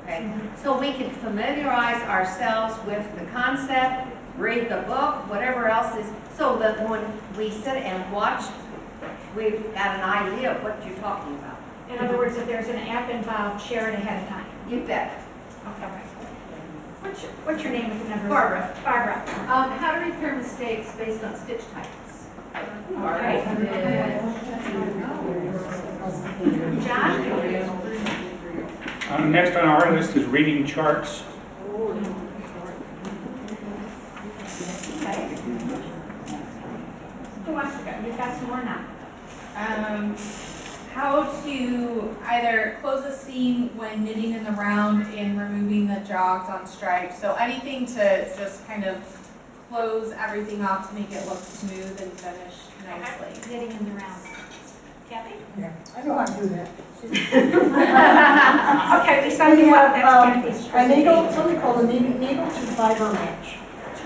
okay? So we can familiarize ourselves with the concept, read the book, whatever else is, so that when we sit and watch, we've got an idea of what you're talking about. In other words, if there's an app involved, share it ahead of time. You bet. Okay. What's your name and the number? Barbara. Barbara. How to repair mistakes based on stitch types. Okay. John? Next on our list is reading charts. Okay. Who wants to go? You've got some more now. How to either close a seam when knitting in the round and removing the jogs on stripes. So anything to just kind of close everything off to make it look smooth and finished nicely. Knitting in the round. Kathy? Yeah, I know how to do that. Okay, we started with that's Kathy's. A needle, something called a needle to fiber match,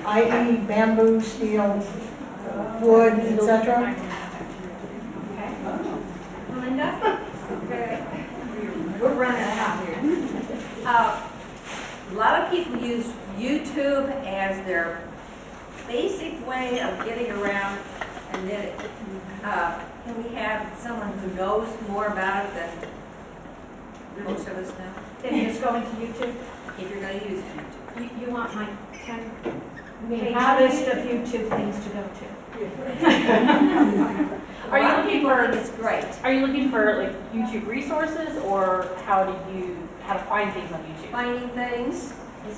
i.e. bamboo, steel, wood, etc. Okay. Melinda? We're running out here. A lot of people use YouTube as their basic way of getting around and knitting. Can we have someone who knows more about it than most of us know? Then just go into YouTube. If you're going to use YouTube. You want my 10-page list of YouTube things to go to. Are you looking for? It's great. Are you looking for like YouTube resources, or how to find things on YouTube? Finding things.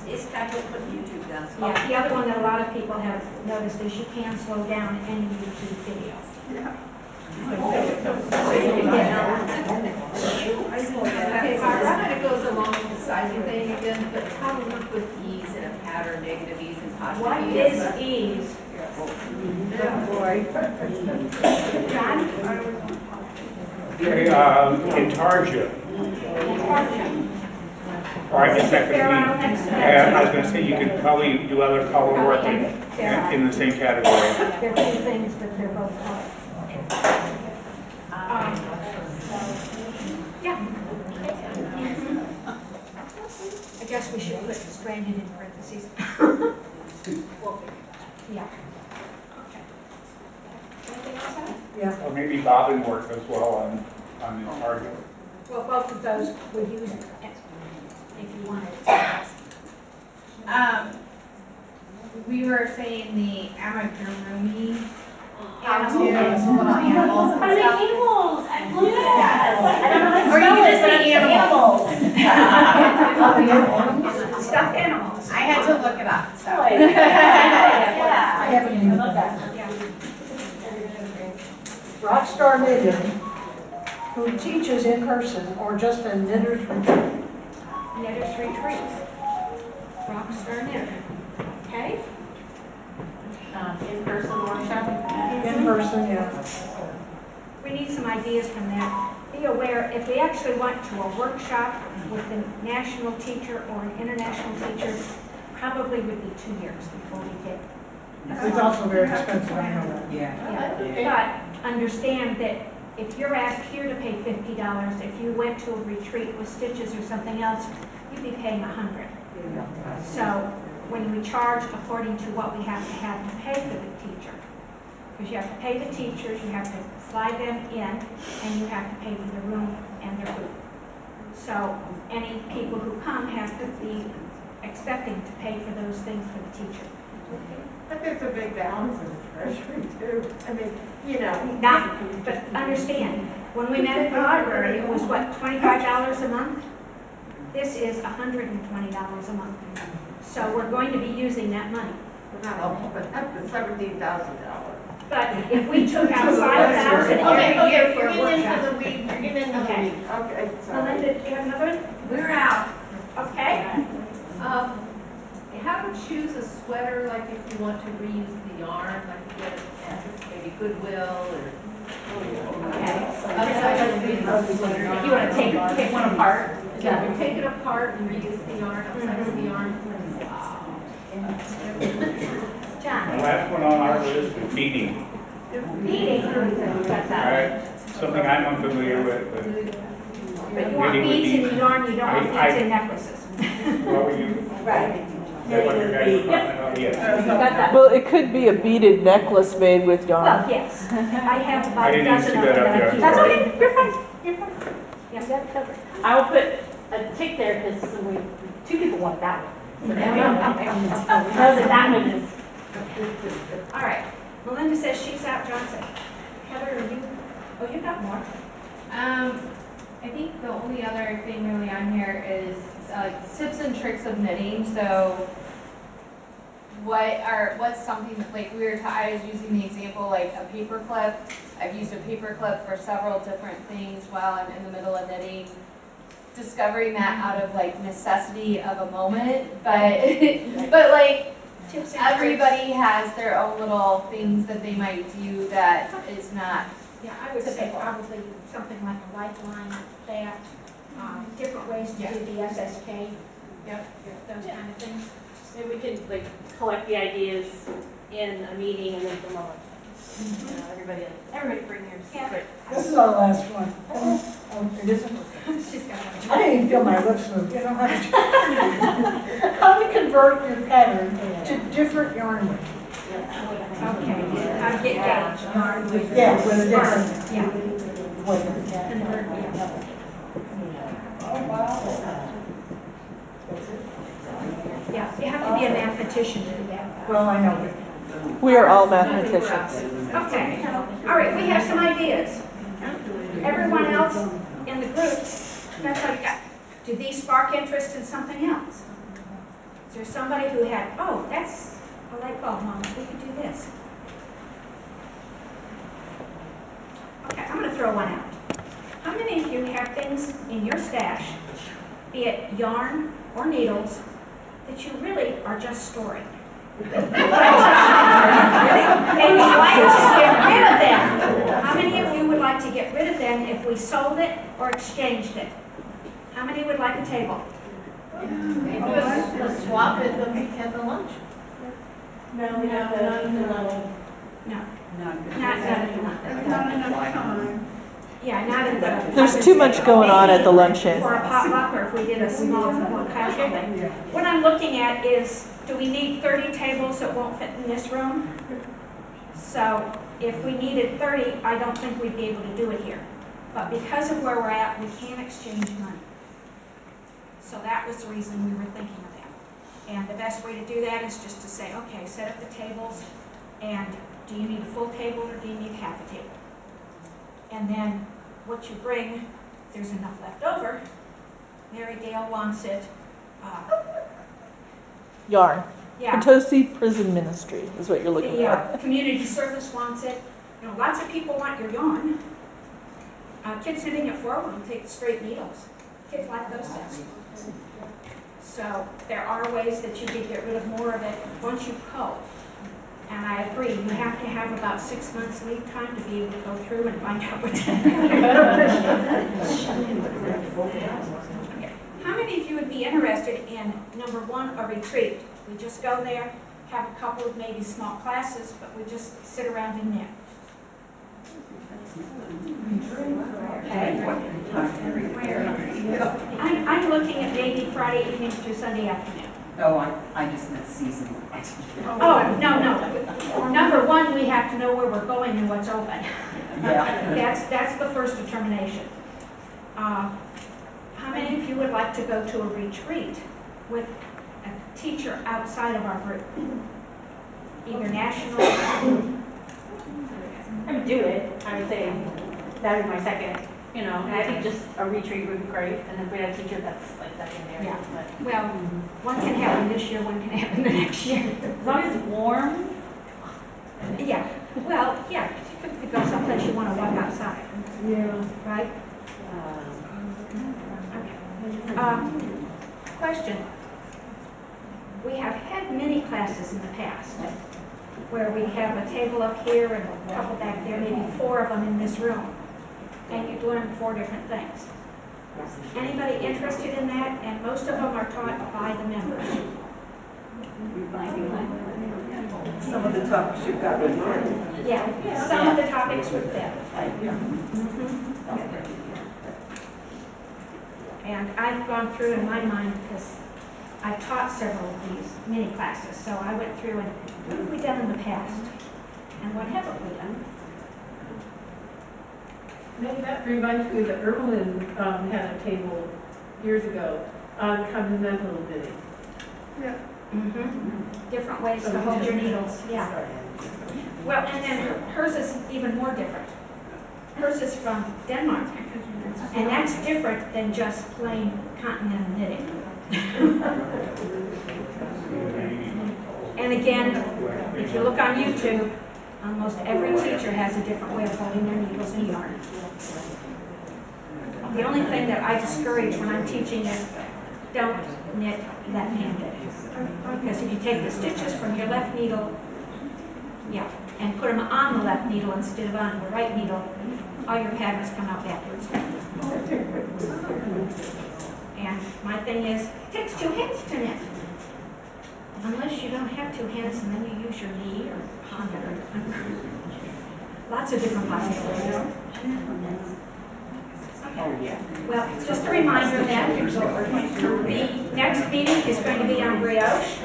It's kind of what YouTube does. Yeah, the other one that a lot of people have noticed is you can slow down any YouTube video. Yeah. Okay, Barbara, it goes along with the sizing thing again, but how to work with ease in a pattern, negative ease and positive What ease. is ease? Yeah, boy. John? Okay, Intarsia. Or I guess that could be, I was going to say you could probably do other color work in the same category. They're two things, but they're both color. Yeah. I guess we should put stranded in parentheses. Yeah. Okay. Anything else, Heather? Yeah. Or maybe bobbin work as well on Intarsia. Well, both of those would use it if you wanted. We were saying the amigurumi. Animals. Little animals and stuff. Animals! Or you can just say animals. Stuffed animals. I had to look it up, so. I haven't even looked at it. Rockstar Knitting, who teaches in person or just a knitter's retreat. Knitter's retreat. Rockstar knitter. Okay? In-person workshop? In person, yeah. We need some ideas from that. Be aware, if we actually went to a workshop with a national teacher or an international teacher, probably would be 2 years before we get. It's also very expensive, I know that. Yeah. But understand that if you're asked here to pay $50, if you went to a retreat with stitches or something else, you'd be paying $100. So when we charge according to what we have to pay for the teacher, because you have to pay the teachers, you have to fly them in, and you have to pay for the room and their food. So any people who come have to be expecting to pay for those things for the teacher. But there's a big balance in the treasury too. I mean, you know. But understand, when we met at the library, it was what, $25 a month? This is $120 a month. So we're going to be using that money. But up to $17,000. But if we took out $5,000 every year for a workshop. You're getting into the weeds. Okay, sorry. Melinda, do you have another one? We're out. Okay. How to choose a sweater, like if you want to reuse the yarn, like you get it at maybe Goodwill or. Okay. If you want to take one apart, yeah, take it apart and reuse the yarn outside of the yarn. John? The last one on our list is beading. Beading. All right, something I'm unfamiliar with, but But you want beads in the yarn, you don't want beads in necklaces. what were you? Right. Is that what your guys were talking about? Yes. Well, it could be a beaded necklace made with yarn. Well, yes. I have I about a didn't dozen see of that them up that I there. keep. That's okay, you're fine, you're fine. Yeah, that's covered. I will put a tick there because two people wanted that one. Know that that one is. All right, Melinda says she's out, Johnson. Heather, are you, oh, you got more. I think the only other thing really on here is tips and tricks of knitting. So what's something that, like I was using the example like a paper clip. I've used a paper clip for several different things while I'm in the middle of knitting. Discovering that out of like necessity of a moment, but like Tips and everybody has their own little things that they might do that is not. Yeah, I would say probably something like a lifeline, that, different ways to do the SSK. Yep. Those kind of things. Maybe we could like collect the ideas in a meeting and then promote it. You know, everybody bring their secret. This is our last one. Oh, it isn't. She's got one. I didn't even feel my lips move. You know how to convert your pattern to different yarn weight. Okay, I'll get yarn with. Yes, with a different. Yeah. weight. Convert, yeah. Oh, wow. Yeah, you have to be a mathematician to do that. Well, I know. We are all mathematicians. Okay, all right, we have some ideas. Everyone else in the group, that's all you got. Do these spark interest in something else? Is there somebody who had, oh, that's a light bulb moment, we could do this. Okay, I'm gonna throw one out. How many of you have things in your stash, be it yarn or needles, that you really are just storing? And you'd like to get rid of them. How many of you would like to get rid of them if we sold it or exchanged it? How many would like a table? Let's swap it the week at the lunch. No. Not There's not enough time. Yeah, not at the. There's too much going on at the luncheon. For a potluck, or if we did a small, more casual thing. What I'm looking at is, do we need 30 tables that won't fit in this room? So if we needed 30, I don't think we'd be able to do it here. But because of where we're at, we can't exchange money. So that was the reason we were thinking of that. And the best way to do that is just to say, okay, set up the tables, and do you need a full table or do you need half a table? And then what you bring, if there's enough left over, Mary Dale wants it, Yarn. yeah. Potosi Prison Ministry is what you're looking The for. community service wants it. You know, lots of people want your yarn. Kids sitting at 4 will take straight needles. Kids like those things. So there are ways that you could get rid of more of it once you've culled. And I agree, you have to have about 6 months lead time to be able to go through and find out what How many of you would be interested in, number one, a retreat? We just go there, have a couple of maybe small classes, but we just sit around in there. Okay. I'm looking at maybe Friday evening through Sunday afternoon. Oh, I just meant seasonal. Oh, no. Number one, we have to know where we're going and what's open. Yeah. That's the first determination. How many of you would like to go to a retreat with a teacher outside of our group? Either national or... I would do it. I would say that would be my second, you know, and I think just a retreat would be great. And if we had a teacher that's like secondary. Yeah. But Well, one can happen this year, one can happen the next year. as long as it's warm. Yeah, well, yeah, you could go someplace you want to walk outside. Yeah. Right? Question. We have had many classes in the past where we have a table up here and a couple back there, maybe 4 of them in this room, and you learn 4 different things. Anybody interested in that? And most of them are taught by the members. Some of the topics you've got with you. Yeah, some of the topics with them. And I've gone through in my mind, because I've taught several of these mini classes, so I went through and what have we done in the past? And what haven't we done? Maybe that reminds me that Evelyn had a table years ago on continental knitting. Yeah. Different ways to hold your needles, yeah. Well, and then hers is even more different. Hers is from Denmark, and that's different than just plain continental knitting. And again, if you look on YouTube, almost every teacher has a different way of holding their needles and yarn. The only thing that I discourage when I'm teaching is don't knit left-handed. Because if you take the stitches from your left needle, and put them on the left needle instead of on the right needle, all your patterns come out backwards. And my thing is, it takes 2 hands to knit. Unless you don't have 2 hands and then you use your knee or hand or lots of different possibilities. Okay. Well, just a reminder that the next meeting is going to be on brioche.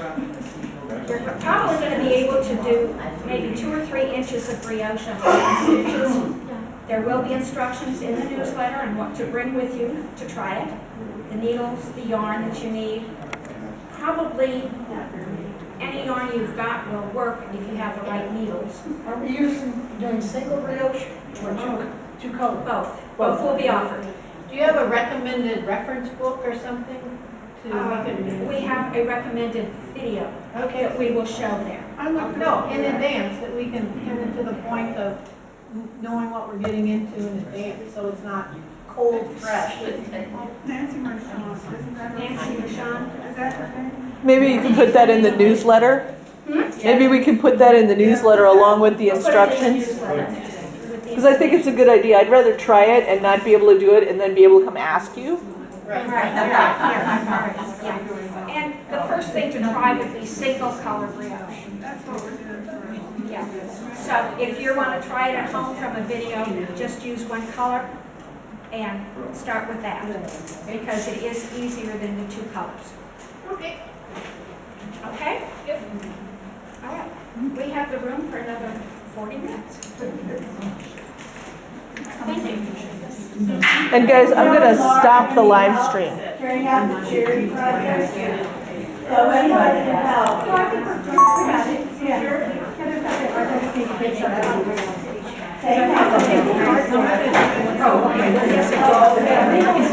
You're probably going to be able to do maybe 2 or 3 inches of brioche on 7 stitches. There will be instructions in the newsletter on what to bring with you to try it. The needles, the yarn that you need. Probably any yarn you've got will work if you have the right needles. Are we doing single brioche or two colors? Both. Both will be offered. Do you have a recommended reference book or something? We have a recommended video that we will show there. No, in advance, that we can get into the point of knowing what we're getting into in advance, so it's not cold fresh. Nancy Marchand, isn't that her name? Nancy Marchand. Is that her name? Maybe you can put that in the newsletter? Maybe we can put that in the newsletter along with the instructions? Because I think it's a good idea. I'd rather try it and not be able to do it and then be able to come ask you. Right. And the first thing to try would be single color brioche. That's what we're doing. Yeah. So if you want to try it at home from a video, just use one color and start with that because it is easier than the 2 colors. Okay. Okay? Yep. All right. We have the room for another 40 minutes. Thank you. And guys, I'm going to stop the live stream. Carrying out the charity project. So anybody can help. Well, I think we're